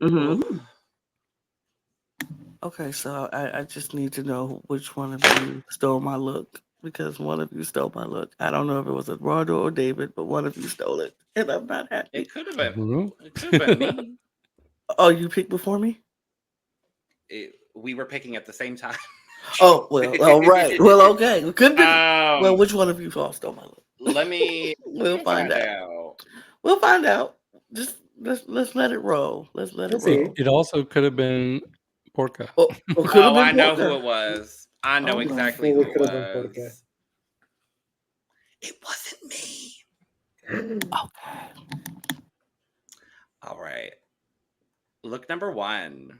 Mm-hmm. Okay, so I just need to know which one of you stole my look, because one of you stole my look. I don't know if it was Eduardo or David, but one of you stole it, and I'm not happy. It could have been. It could have been me. Oh, you picked before me? We were picking at the same time. Oh, well, all right. Well, okay. It could be. Well, which one of you all stole my look? Let me. We'll find out. We'll find out. Just let's let it roll. Let's let it roll. It also could have been Porca. I know who it was. I know exactly who it was. It wasn't me. Okay. All right. Look number 1.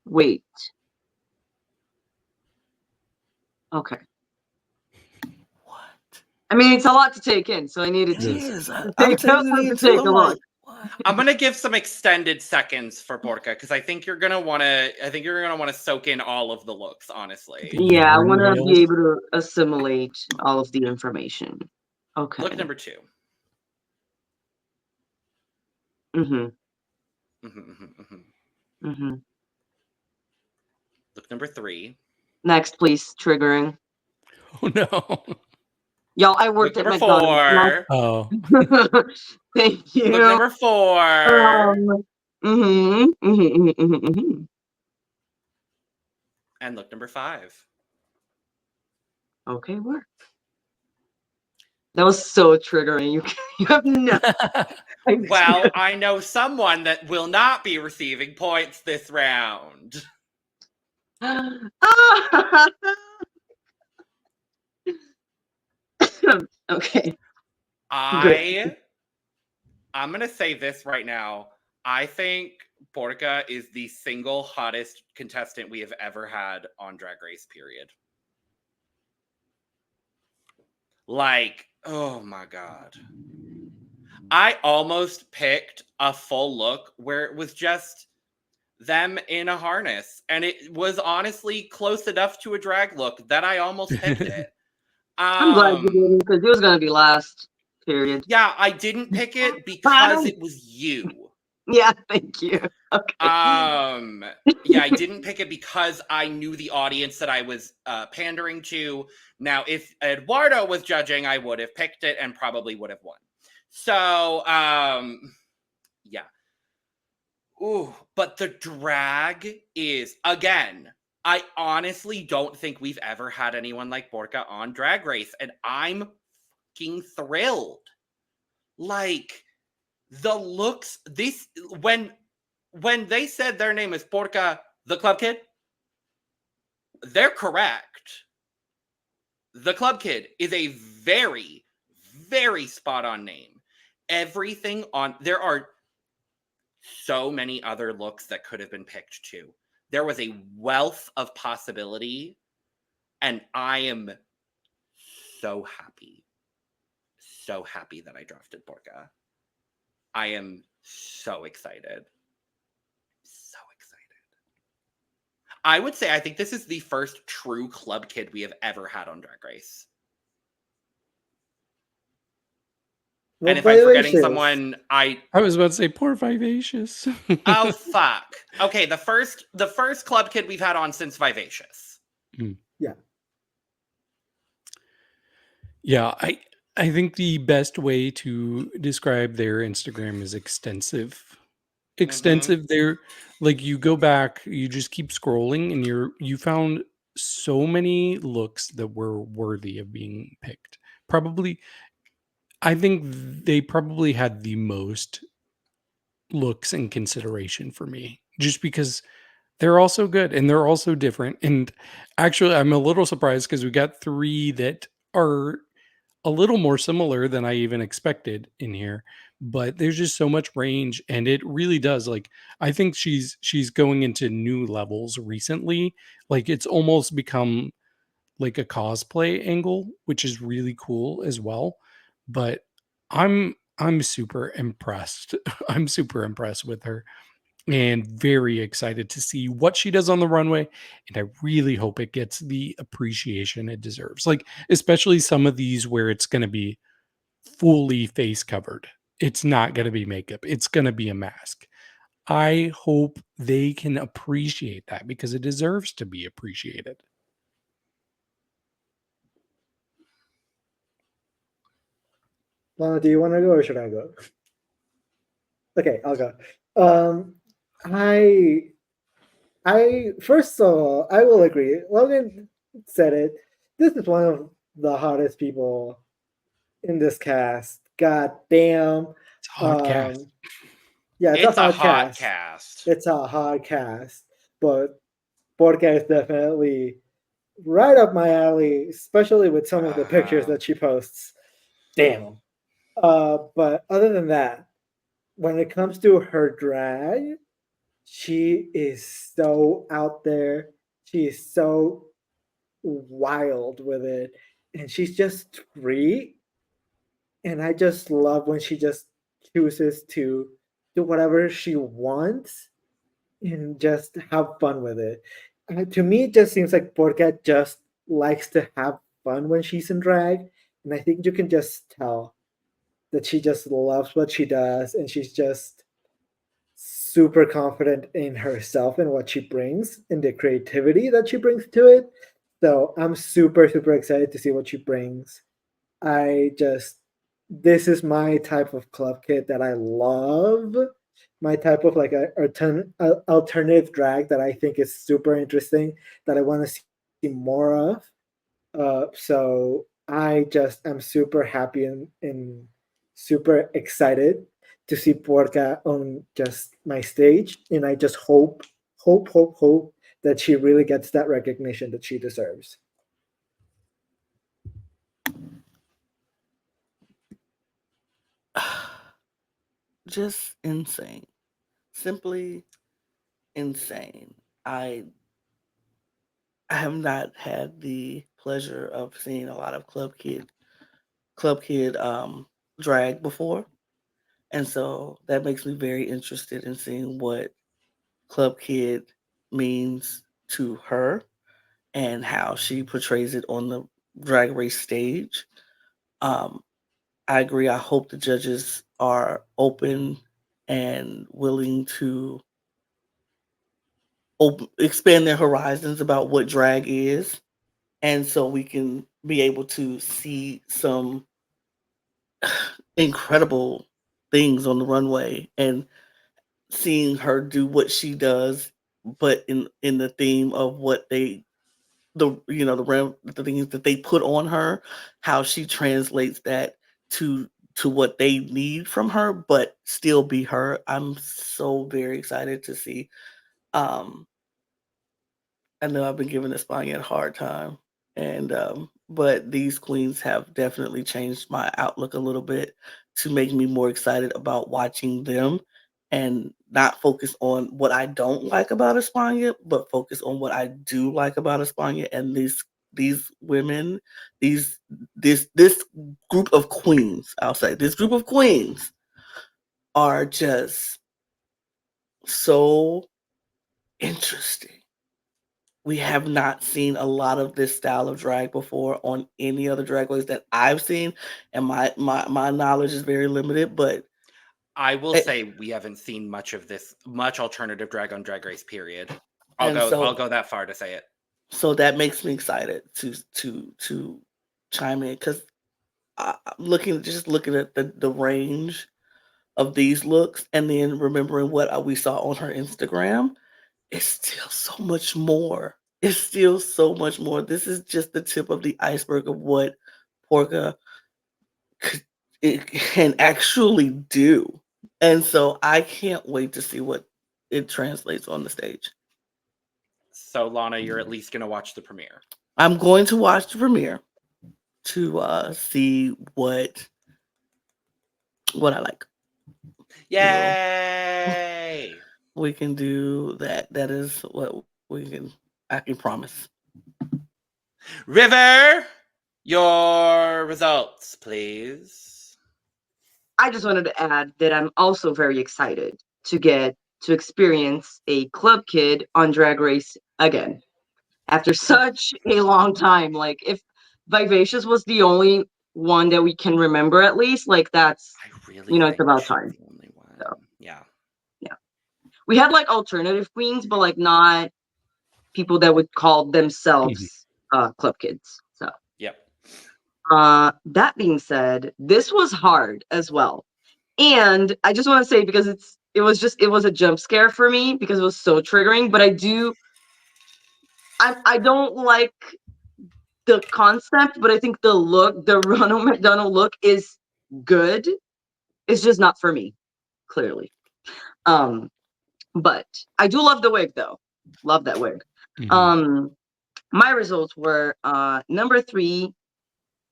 Wait. Okay. What? I mean, it's a lot to take in, so I needed It to is. I'm take taking it in a too. I'm look. like, what? I'm gonna give some extended seconds for Porca because I think you're gonna wanna soak in all of the looks, honestly. Yeah, I want to Yarn be able to assimilate all of the information. Okay. Look number 2. Mm-hmm. Mm-hmm. Look number 3. Next, please. Triggering. Oh no. Y'all, I worked Look at number McDonald's. 4. Oh. Thank you. Look number 4. And look number 5. Okay, work. That was so triggering. You have no. Well, I know someone that will not be receiving points this round. Okay. I'm gonna say this right now. I think Porca is the single hottest contestant we have ever had on Drag Race, period. Like, oh my God. I almost picked a full look where it was just them in a harness. And it was honestly close enough to a drag look that I almost picked it. I'm glad you didn't, because it was going to be last, period. Yeah, I didn't pick it because it was you. Yeah, thank you. Okay. Yeah, I didn't pick it because I knew the audience that I was pandering to. Now, if Eduardo was judging, I would have picked it and probably would have won. So, yeah. Ooh, but the drag is, again, I honestly don't think we've ever had anyone like Porca on Drag Race, and I'm fucking thrilled. Like, the looks, this, when they said their name is Porca Theclubkid, they're correct. Theclubkid is a very, very spot-on name. Everything on, there are so many other looks that could have been picked too. There was a wealth of possibility, and I am so happy that I drafted Porca. I am so excited. So excited. I would say I think this is the first true club kid we have ever had on Drag Race. Well, and if I'm forgetting Vivacious. someone, I was about to say poor Vivacious. oh fuck. Okay, the first club kid we've had on since Vivacious. Yeah. Yeah, I think the best way to describe their Instagram is extensive. Extensive. They're like, you go back, you just keep scrolling, and you found so many looks that were worthy of being picked. Probably, I think they probably had the most looks in consideration for me, just because they're all so good and they're all so different. And actually, I'm a little surprised because we got 3 that are a little more similar than I even expected in here, but there's just so much range, and it really does, like, I think she's going into new levels recently. Like, it's almost become like a cosplay angle, which is really cool as well. But I'm super impressed. I'm super impressed with her, and very excited to see what she does on the runway. And I really hope it gets the appreciation it deserves. Like, especially some of these where it's going to be fully face covered. It's not going to be makeup. It's going to be a mask. I hope they can appreciate that because it deserves to be appreciated. Lana, do you want to go or should I go? Okay, I'll go. I first of all, I will agree. Logan said it. This is one of the hottest people in this cast. God damn. It's a hard cast. Yeah, It's a hot cast. It's a hard cast. But Porca is definitely right up my alley, especially with some of the pictures that she posts. Damn. But other than that, when it comes to her drag, she is so out there. She is so wild with it, and she's just free. And I just love when she just chooses to do whatever she wants and just have fun with it. To me, it just seems like Porca just likes to have fun when she's in drag, and I think you can just tell that she just loves what she does, and she's just super confident in herself and what she brings and the creativity that she brings to it. So I'm super, super excited to see what she brings. I just, this is my type of club kit that I love. My type of like alternative drag that I think is super interesting, that I want to see more of. So I just am super happy and super excited to see Porca on just my stage, and I just hope that she really gets that recognition that she deserves. Just insane. Simply insane. I have not had the pleasure of seeing a lot of Club Kid drag before. And so that makes me very interested in seeing what Club Kid means to her and how she portrays it on the Drag Race stage. I agree. I hope the judges are open and willing to expand their horizons about what drag is. And so we can be able to see some incredible things on the runway and seeing her do what she does, but in the theme of what the things that they put on her, how she translates that to what they need from her, but still be her. I'm so very excited to see. I know I've been giving España a hard time, and but these queens have definitely changed my outlook a little bit to make me more excited about watching them and not focus on what I don't like about España, but focus on what I do like about España and these women, this group of queens, I'll say this group of queens are just so interesting. We have not seen a lot of this style of drag before on any other drag race that I've seen, and my knowledge is very limited. But I will say we haven't seen much alternative drag on Drag Race. Period. I'll go that far to say it. So that makes me excited to chime in because I'm looking at the range of these looks, and then remembering what we saw on her Instagram. It's still so much more. It's still so much more. This is just the tip of the iceberg of what Porca can actually do. And so I can't wait to see what it translates on the stage. So, Lana, you're at least going to watch the premiere. I'm going to watch the premiere to see what I like. Yay! We can do that. That is what I can promise. River, your results, please. I just wanted to add that I'm also very excited to get to experience a club kid on Drag Race again. After such a long time. Like, if Vivacious was the only one that we can remember, at least, like, that's, it's about time. The only one. So, yeah. We had like alternative queens, but like not people that would call themselves club kids. So yep. That being said, this was hard as well. And I just want to say, because it was a jump scare for me because it was so triggering, but I don't like the concept, but I think the look, the Ronald McDonald look, is good. It's just not for me, clearly. But I do love the wig, though. Love that wig. Mm-hmm. My results were number 3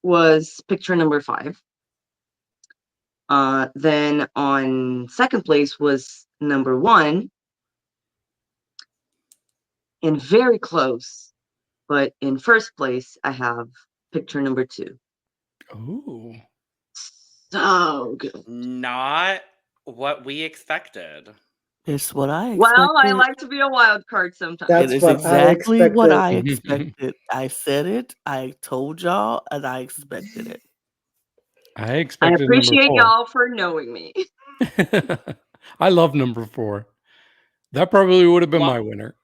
was picture number 5. Then on second place was number 1. And very close. But in first place, I have picture number 2. Oh. So good. Not what we expected. It's what I expected. Well, I like to be a wild card sometimes. That's it is what exactly I what I expected. expected. I said it. I told y'all, and I expected it. I I expected appreciate number y'all for knowing me. 4. I love number 4. That probably would have been Well, my winner.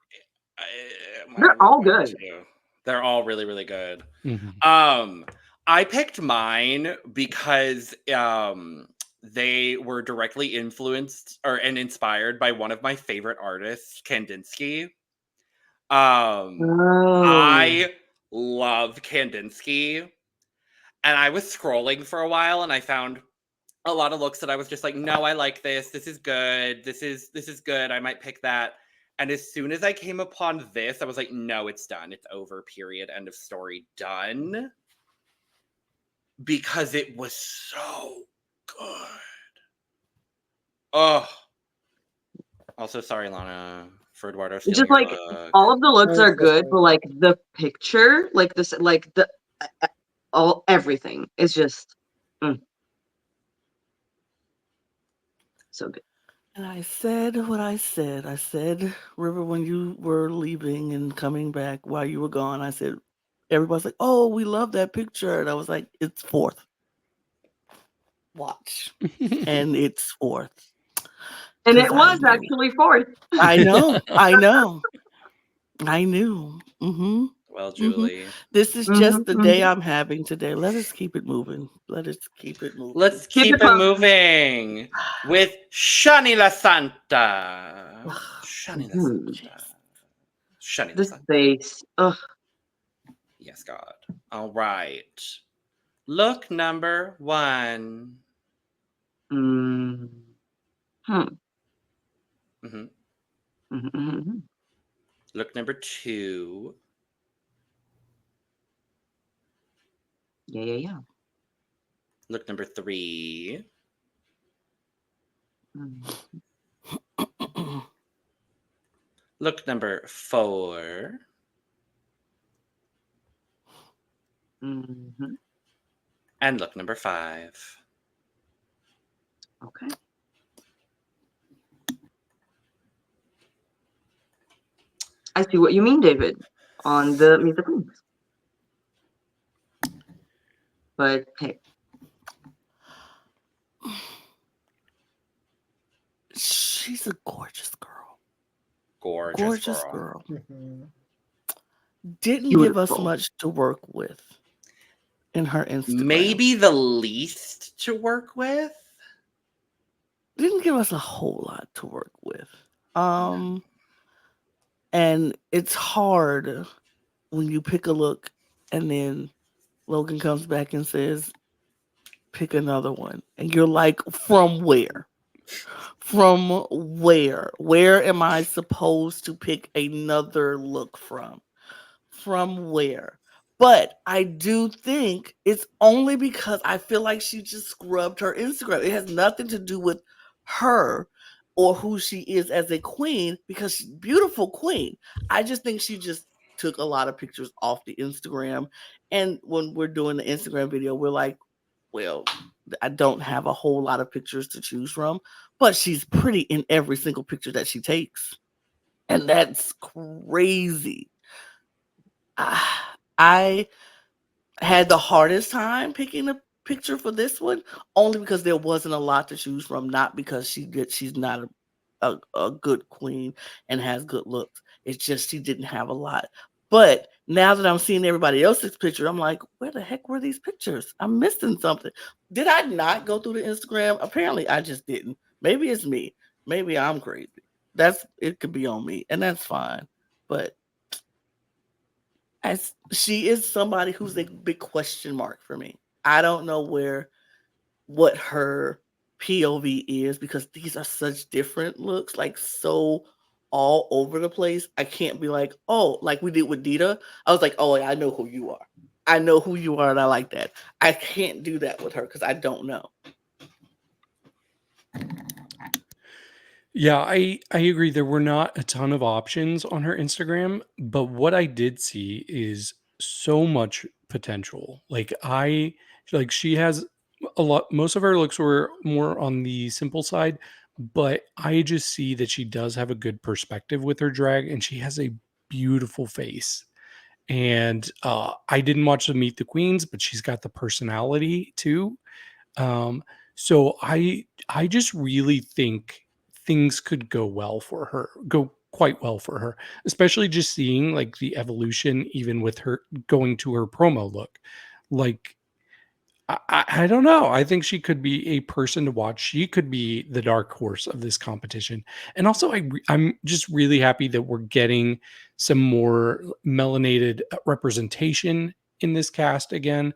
They're all good. Too. They're all really, really good. Mhm. I picked mine because they were directly influenced and inspired by one of my favorite artists, Kandinsky. I love Kandinsky, and I was scrolling for a while, and I found a lot of looks that I was just like, no, I like this. This is good. This is good. I might pick that. And as soon as I came upon this, I was like, no, it's done. It's over. Period. End of story. Done. Because it was so good. Oh. Also, sorry, Lana, for Eduardo stealing Just your like look. all of the looks I'm are so good, sorry. but like the picture, like this, like the all everything is just so good. And I said what I said. I said, River, when you were leaving and coming back while you were gone, I said, everybody's like, oh, we love that picture. And I was like, it's 4th. Watch. And it's 4th. And it 'Cause I was knew. actually 4th. I know. I know. I knew. Mm-hmm. Well, Julie. This is just the day I'm having today. Let us keep it moving. Let us keep it moving. Let's Keep keep it it pumping. moving with Shani LaSanta. Shani LaSanta. Shani This LaSanta. face. Ugh. Yes, God. All right. Look number 1. Mm. Mhm. Mm-hmm. Look number 2. Yeah. Look number 3. Look number 4. Mm-hmm. And look number 5. Okay. I see what you mean, David, on the music links. But hey. She's a gorgeous girl. Gorgeous girl. Mhm. Didn't give us much to work with in her Instagram. Maybe the least to work with. Didn't give us a whole lot to work with. And it's hard when you pick a look and then Logan comes back and says, pick another one. And you're like, from where? From where? Where am I supposed to pick another look from? From where? But I do think it's only because I feel like she just scrubbed her Instagram. It has nothing to do with her or who she is as a queen, because she's a beautiful queen. I just think she just took a lot of pictures off the Instagram. And when we're doing the Instagram video, we're like, well, I don't have a whole lot of pictures to choose from, but she's pretty in every single picture that she takes. And that's crazy. I had the hardest time picking a picture for this one, only because there wasn't a lot to choose from, not because she's not a good queen and has good looks. It's just she didn't have a lot. But now that I'm seeing everybody else's picture, I'm like, where the heck were these pictures? I'm missing something. Did I not go through the Instagram? Apparently I just didn't. Maybe it's me. Maybe I'm crazy. It could be on me, and that's fine. But as she is somebody who's a big question mark for me. I don't know what her POV is, because these are such different looks, like so all over the place. I can't be like, oh, like we did with Dita. I was like, oh, I know who you are. I know who you are, and I like that. I can't do that with her because I don't know. Yeah, I agree. There were not a ton of options on her Instagram, but what I did see is so much potential. Like she has a lot. Most of her looks were more on the simple side, but I just see that she does have a good perspective with her drag, and she has a beautiful face. And I didn't watch the Meet the Queens, but she's got the personality too. Um, so I just really think things could go quite well for her, especially just seeing like the evolution, even with her going to her promo look. Like I don't know. I think she could be a person to watch. She could be the dark horse of this competition. And also, I'm just really happy that we're getting some more melanated representation in this cast again,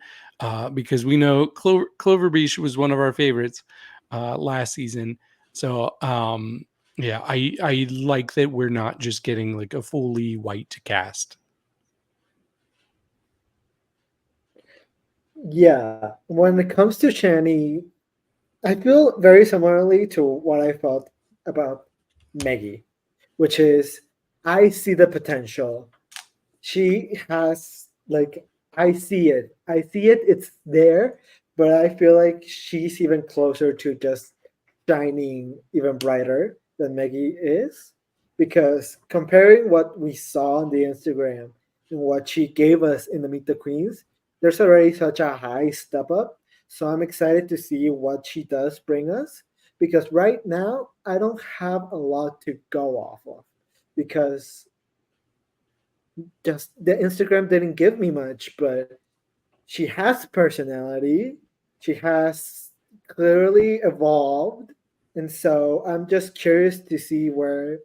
because we know Clover Beach was one of our favorites last season. So, yeah, I like that we're not just getting like a fully white cast. Yeah, when it comes to Shani, I feel very similarly to what I felt about Megui, which is I see the potential. She has like I see it. I see it, it's there, but I feel like she's even closer to just shining even brighter than Megui is. Because comparing what we saw on the Instagram and what she gave us in the Meet the Queens, there's already such a high step up. So I'm excited to see what she does bring us. Because right now, I don't have a lot to go off of. Because just the Instagram didn't give me much, but she has personality. She has clearly evolved. And so I'm just curious to see where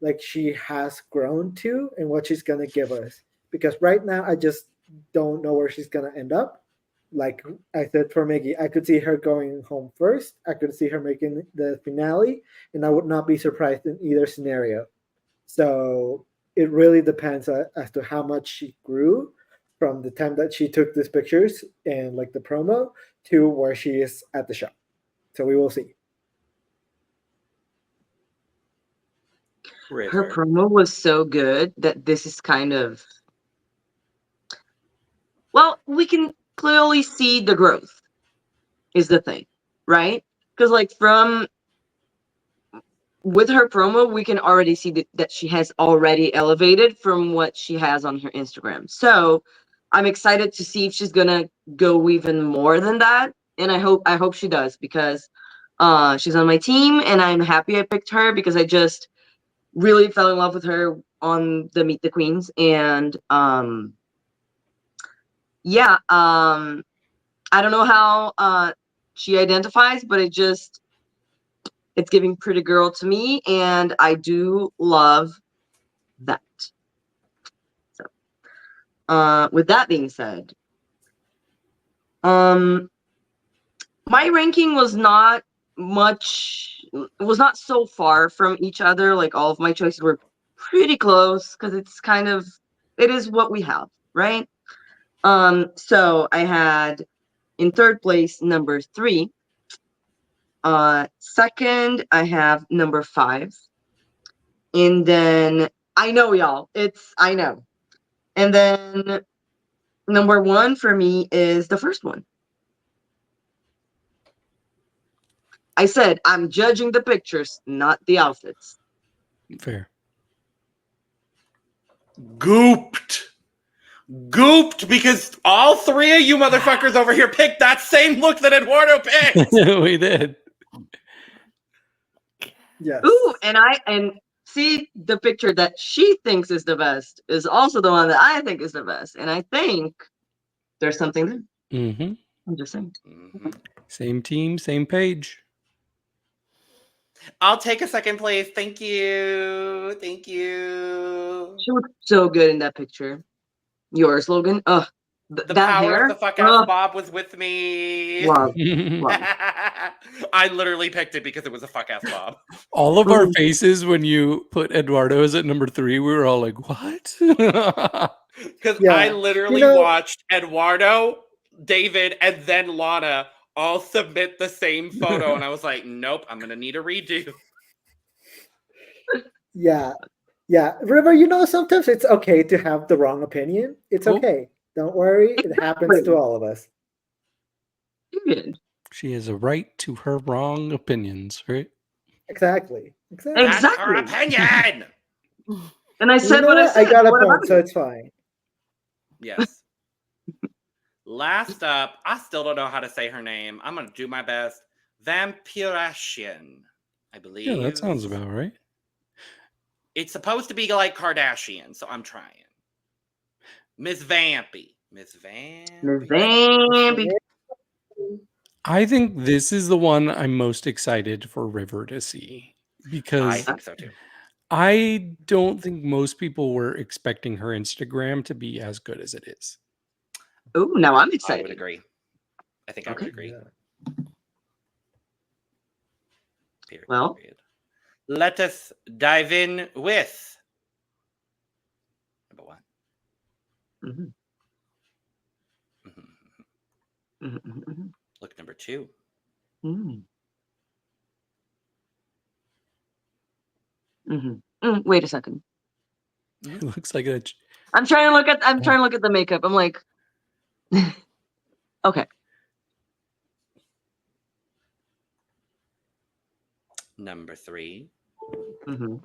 like she has grown to and what she's gonna give us. Because right now I just don't know where she's gonna end up. Like I said for Megui, I could see her going home first. I could see her making the finale, and I would not be surprised in either scenario. So it really depends as to how much she grew from the time that she took these pictures and like the promo to where she is at the show. So we will see. Her promo was so good that this is kind of, well, we can clearly see the growth is the thing, right? Because like from with her promo, we can already see that she has already elevated from what she has on her Instagram. So I'm excited to see if she's gonna go even more than that. And I hope she does, because she's on my team and I'm happy I picked her, because I just really fell in love with her on the Meet the Queens. And yeah, I don't know how she identifies, but it's giving pretty girl to me, and I do love that. So with that being said, my ranking was not so far from each other. Like all of my choices were pretty close, because it is what we have, right? So I had in third place number 3. Second, I have number 5. And then I know, y'all. I know. And then number 1 for me is the first one. I said I'm judging the pictures, not the outfits. Fair. Gooped, because all 3 of you motherfuckers over here picked that same look that Eduardo picked. We did. Yes. Ooh, and see, the picture that she thinks is the best is also the one that I think is the best. And I think there's something there. Mm-hmm. I'm just saying. Mm-hmm. Same team, same page. I'll take a second place. Thank you. She looks so good in that picture. Yours, Logan. Ugh. The that power hair? of the fuck-ass Bob was with me. Wow. I literally picked it because it was a fuck-ass Bob. All of our faces when you put Eduardo as at number 3, we were all like, what? Because I literally watched Eduardo, David, and then Lana all submit the same photo. And I was like, nope, I'm going to need a redo. Yeah. Yeah. River, sometimes it's okay to have the wrong opinion. It's Oh. okay. Don't worry. It happens to all of us. Period. She has a right to her wrong opinions, right? Exactly. That's her Exactly. opinion. And I said what I said. I got a What point, about so it? it's fine. Yes. Last up, I still don't know how to say her name. I'm going to do my best. Vampirashian, I believe. Yeah, that sounds about right. It's supposed to be like Kardashian, so I'm trying. Miss Vampy. Miss Vampy. I think this is the one I'm most excited for River to see I because think so too. I don't think most people were expecting her Instagram to be as good as it is. Oh, now I'm I excited. would agree. I think I would agree. Period, Well. period. Let us dive in with number one. Mhm. Mhm. Mhm, mhm, Look, number two. mhm. Wait a second. It looks like a I'm trying to look at the makeup. I'm like, okay. Number three. Mhm.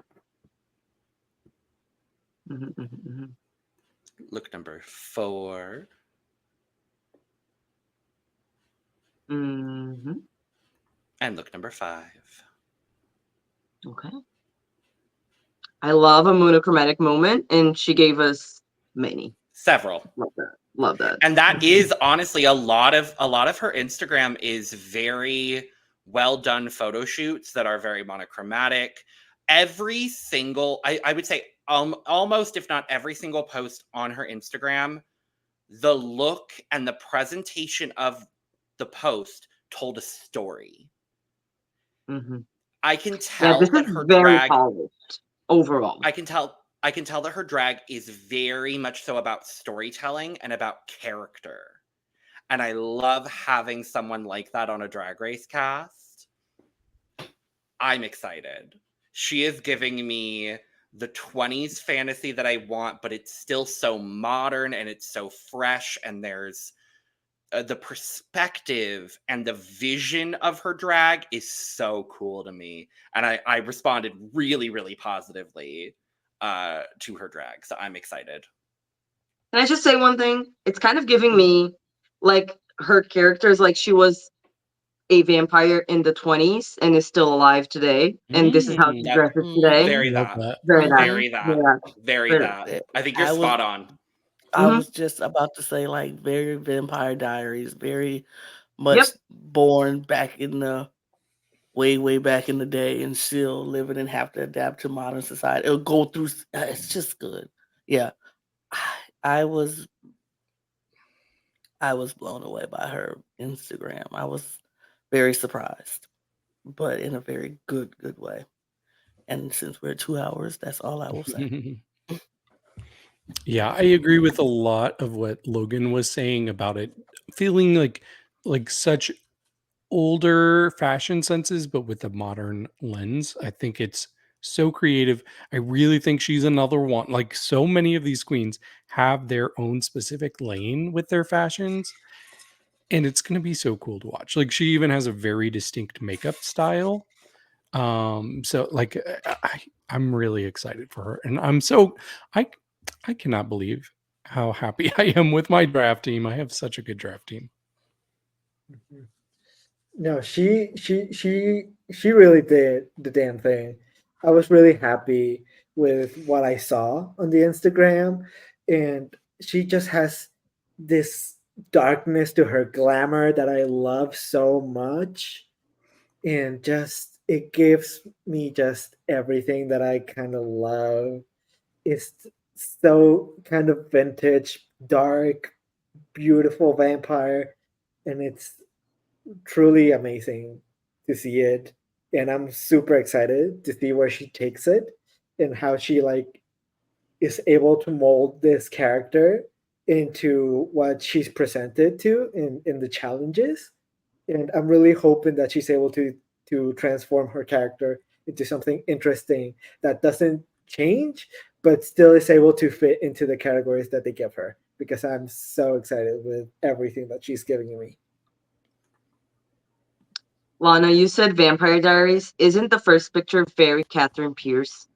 Mhm, mhm, mhm. Look, number four. Mhm. And look, number five. Okay. I love a monochromatic moment, and she gave us many. Several. Love that. Love that. And that is honestly a lot of her Instagram is very well done photo shoots that are very monochromatic. Every single, I would say almost, if not every single post on her Instagram, the look and the presentation of the post told a story. Mhm. I can Yeah, tell this that is her very drag, polished overall. I can tell that her drag is very much so about storytelling and about character. And I love having someone like that on a Drag Race cast. I'm excited. She is giving me the 20s fantasy that I want, but it's still so modern and it's so fresh. And there's the perspective and the vision of her drag is so cool to me. And I responded really, really positively to her drag. So I'm excited. Can I just say one thing? It's kind of giving me like her characters, like she was a vampire in the 20s and is still alive today. And this is how she That- dresses today. Very love that. that. Very that. Very that. Yeah. Very Very- that. I think you're I was- spot on. I Mhm. was just about to say, like, very Vampire Diaries, very much Yep. born back in the way back in the day, and still living and have to adapt to modern society. It'll go through. It's just good. Yeah, I was blown away by her Instagram. I was very surprised, but in a very good way. And since we're 2 hours, that's all I will say. Yeah, I agree with a lot of what Logan was saying about it feeling like such older fashion senses but with a modern lens. I think it's so creative. I really think she's another one. Like so many of these queens have their own specific lane with their fashions and it's going to be so cool to watch. Like she even has a very distinct makeup style. So like I'm really excited for her and I cannot believe how happy I am with my draft team. I have such a good draft team. No, she really did the damn thing. I was really happy with what I saw on the Instagram, and she just has this darkness to her glamour that I love so much, and just it gives me just everything that I kind of love. It's so kind of vintage, dark, beautiful vampire, and it's truly amazing to see it. And I'm super excited to see where she takes it and how she like is able to mold this character into what she's presented to in the challenges. and I'm really hoping that she's able to transform her character into something interesting that doesn't change, but still is able to fit into the categories that they give her. Because I'm so excited with everything that she's giving me. Lana, you said Vampire Diaries. Isn't the first picture very Catherine Pierce?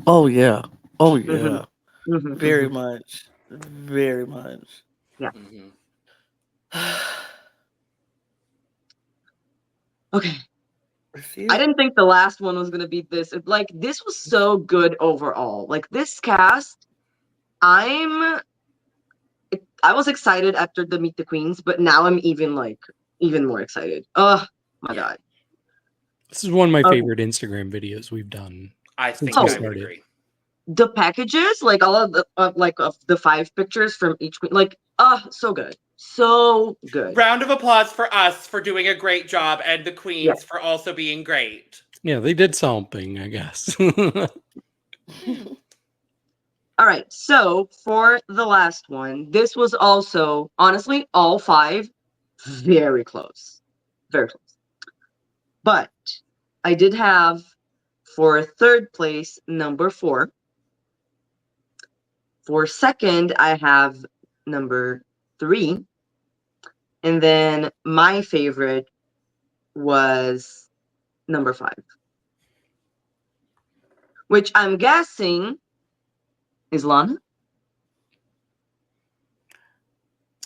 Oh yeah. Oh yeah. Mm-hmm. Mm-hmm. Very much. Very much. Yeah. Mhm. Okay. See I it? didn't think the last one was gonna be this. Like, this was so good overall. Like, this cast, I was excited after the Meet the Queens, but now I'm even more excited. Oh my Yeah. god. This is one of my Okay. favorite Instagram videos we've done. I Since think we I would started. agree. The packages, like all of the of the 5 pictures from each queen, like so good. So good. Round of applause for us for doing a great job and the queens Yeah. for also being great. Yeah, they did something, I guess. All right, so for the last one, this was also, honestly, all 5 very close. Very close. But I did have, for third place, number 4. For second, I have number 3. And then my favorite was number 5. Which I'm guessing is Lana.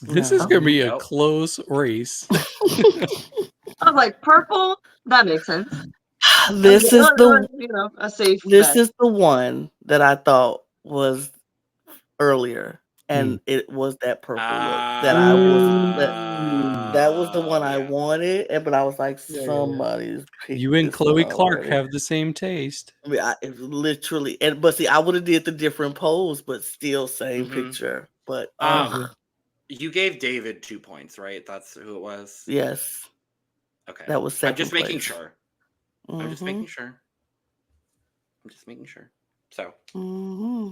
This No. is going to be a Nope. close race. I was like, purple, that makes sense. This is the a safe this bet. is the one that I thought was earlier, and it was that purple look that I was that was the one I Yeah. wanted, but I was like, Yeah. somebody's picked You and this Chloe one Clark already. have the same taste. I mean, it literally, but see, I would have did the different pose, but still same Mhm. picture. But You gave David 2 points, right? That's who it was? yes, Okay. that was I'm second just making place. sure. I'm just making sure. I'm just making sure. So.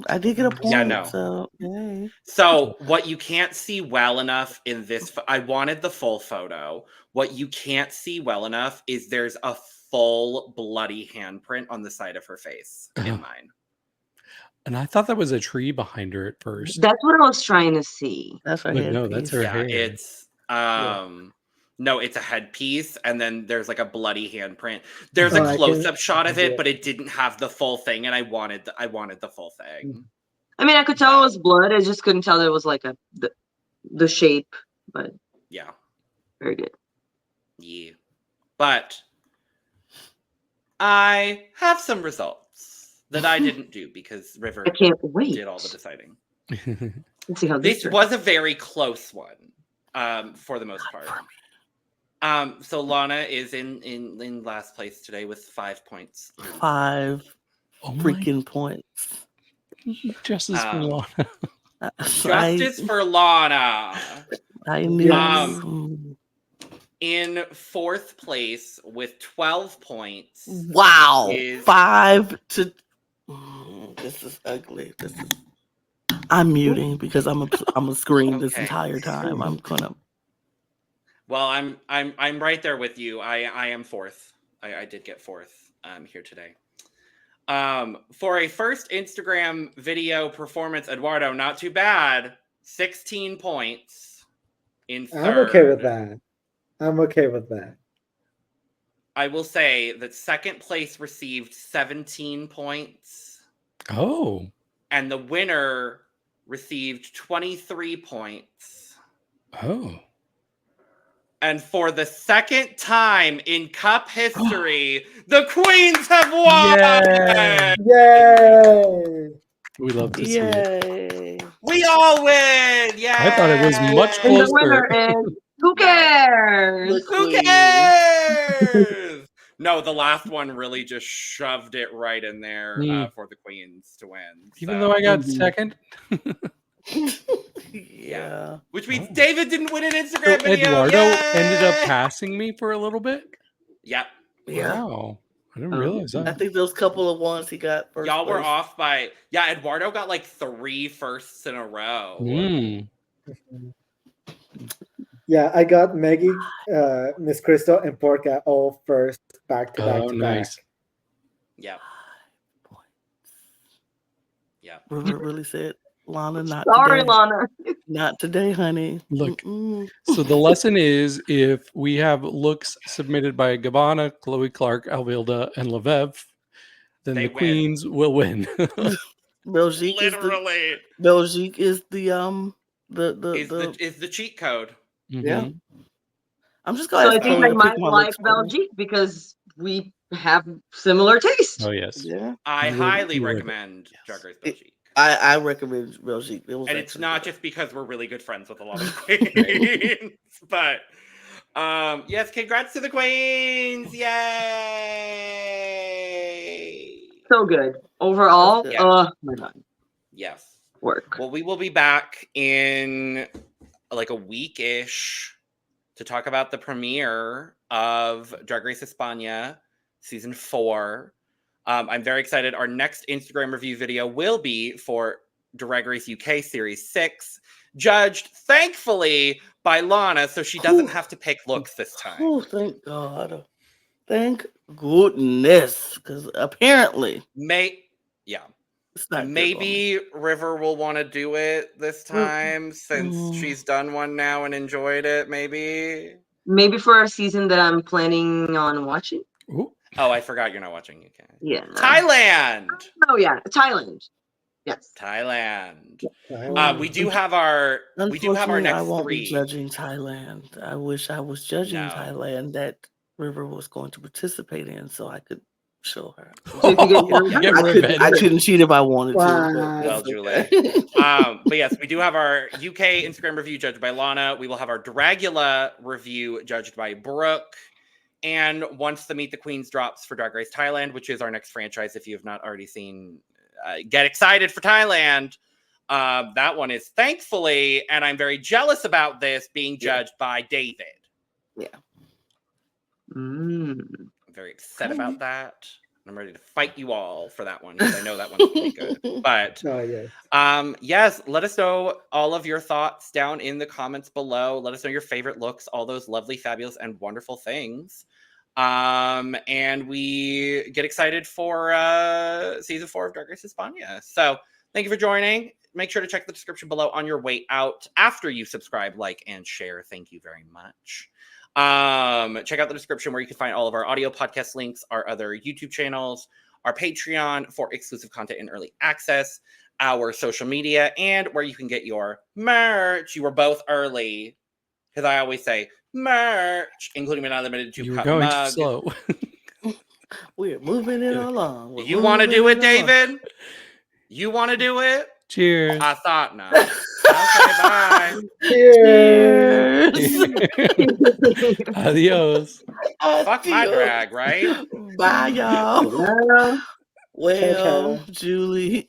I did get a point. Yeah, no. So, yay. So what you can't see well enough in this, I wanted the full photo. What you can't see well enough is there's a full bloody handprint on the side of her face in mine. And I thought that was a tree behind her at first. That's what I was trying to see. That's her But headpiece. no, that's her Yeah, hair. it's no, it's a headpiece, and then there's like a bloody handprint. There's a close-up shot of it, but it didn't have the full thing, and I wanted the full thing. I mean, I could tell it was blood. I just couldn't tell that it was like the shape, but yeah, very good. Yeah, but I have some results that I didn't do because River I can't wait. did all the deciding. Let's see how This was a very close one, for the most part. So Lana is in last place today with 5 points. 5 freaking points. Justice for Lana. Justice for Lana. I knew. In 4th place with 12 points. Wow. 5 to. This is ugly. I'm muting because I'm a scream this entire time. I'm gonna. Well, I'm right there with you. I am 4th. I did get 4th here today. For a first Instagram video performance, Eduardo, not too bad. 16 points in 3rd. I'm okay with that. I will say that 2nd place received 17 points. Oh. And the winner received 23 points. Oh. And for the 2nd time in Cup history, the Queens have won! Yay! We love to see it. We all win! Yay! I thought it was much And the closer. winner is who cares? Who cares? No, the last one really just shoved it right in there for the Queens to win. Even though I got second. Yeah. Which means David didn't win an Instagram video. Eduardo Yay! ended up passing me for a little bit. Yep. Yeah. Wow. I didn't realize that. I think those couple of ones he got first. Y'all were place. off by Eduardo got like 3 firsts in a row. Yeah, I got Megui, Miss Khristo, and Porca all first back to back Oh, to nice. back. Yep. Yep. River really said, Lana, not Sorry, today. Lana. Not today, honey. Look, Mm-mm. so the lesson is if we have looks submitted by Gabbana, Chloe Clark, Alvilda, and Levev, then They the win. queens will win. Belgique Literally is the is the cheat code. yeah. Mhm. I'm just So gonna I ask think Chloe I to might pick my like looks for me. Belgique because we have similar taste. Oh, yes. Yeah. I You would- highly you would. recommend Drag Race It- Belgique. I recommend Belgique. It was And it's actually not good. just because we're really good friends with a lot of queens, but yes, congrats to the queens! Yay! So good. Overall, That's good. my God. Yes. Work. Well, we will be back in like a week-ish to talk about the premiere of Drag Race España season 4. I'm very excited. Our next Instagram review video will be for Drag Race UK Series 6, judged, thankfully, by Lana, so she doesn't have to pick looks this time. Oh, thank God. Thank goodness. Because apparently Yeah. it's not good for me. Maybe River will want to do it this time since she's done one now and enjoyed it, maybe. Maybe for a season that I'm planning on watching. Ooh. Oh, I forgot you're not watching UK. Yeah. No. Thailand! Oh yeah, Thailand. Yes. Thailand. Thailand. We do have our Unfortunately, next I won't 3. be judging Thailand. I wish I was judging No. Thailand that River was going to participate in, so I could show her. So you could get your Get I revenge. couldn't cheat if I wanted Wow. to. But Well, that's Julie. okay. But yes, we do have our UK Instagram review judged by Lana. We will have our Dragula review judged by Brooke. And once the Meet the Queens drops for Drag Race Thailand, which is our next franchise, if you have not already seen, get excited for Thailand. That one is thankfully, and I'm very jealous about this, being judged by David. Mm. I'm very upset about that. I'm ready to fight you all for that one because I know that one's pretty good. But Oh, yes. yes, let us know all of your thoughts down in the comments below. Let us know your favorite looks, all those lovely, fabulous, and wonderful things. And we get excited for season 4 of Drag Race España. So thank you for joining. Make sure to check the description below on your way out after you subscribe, like, and share. Thank you very much. Check out the description where you can find all of our audio podcast links, our other YouTube channels, our Patreon for exclusive content and early access, our social media, and where you can get your merch. You were both early because I always say merch, including an unlimited 2-cup You were going mug. too slow. We're moving it along. We're You want to do moving it, along. David? You want to do it? Cheers. I thought not. Okay, bye. Cheers. Adios. Fuck my drag, right? Bye, y'all. Yeah. Well, Ciao. Julie.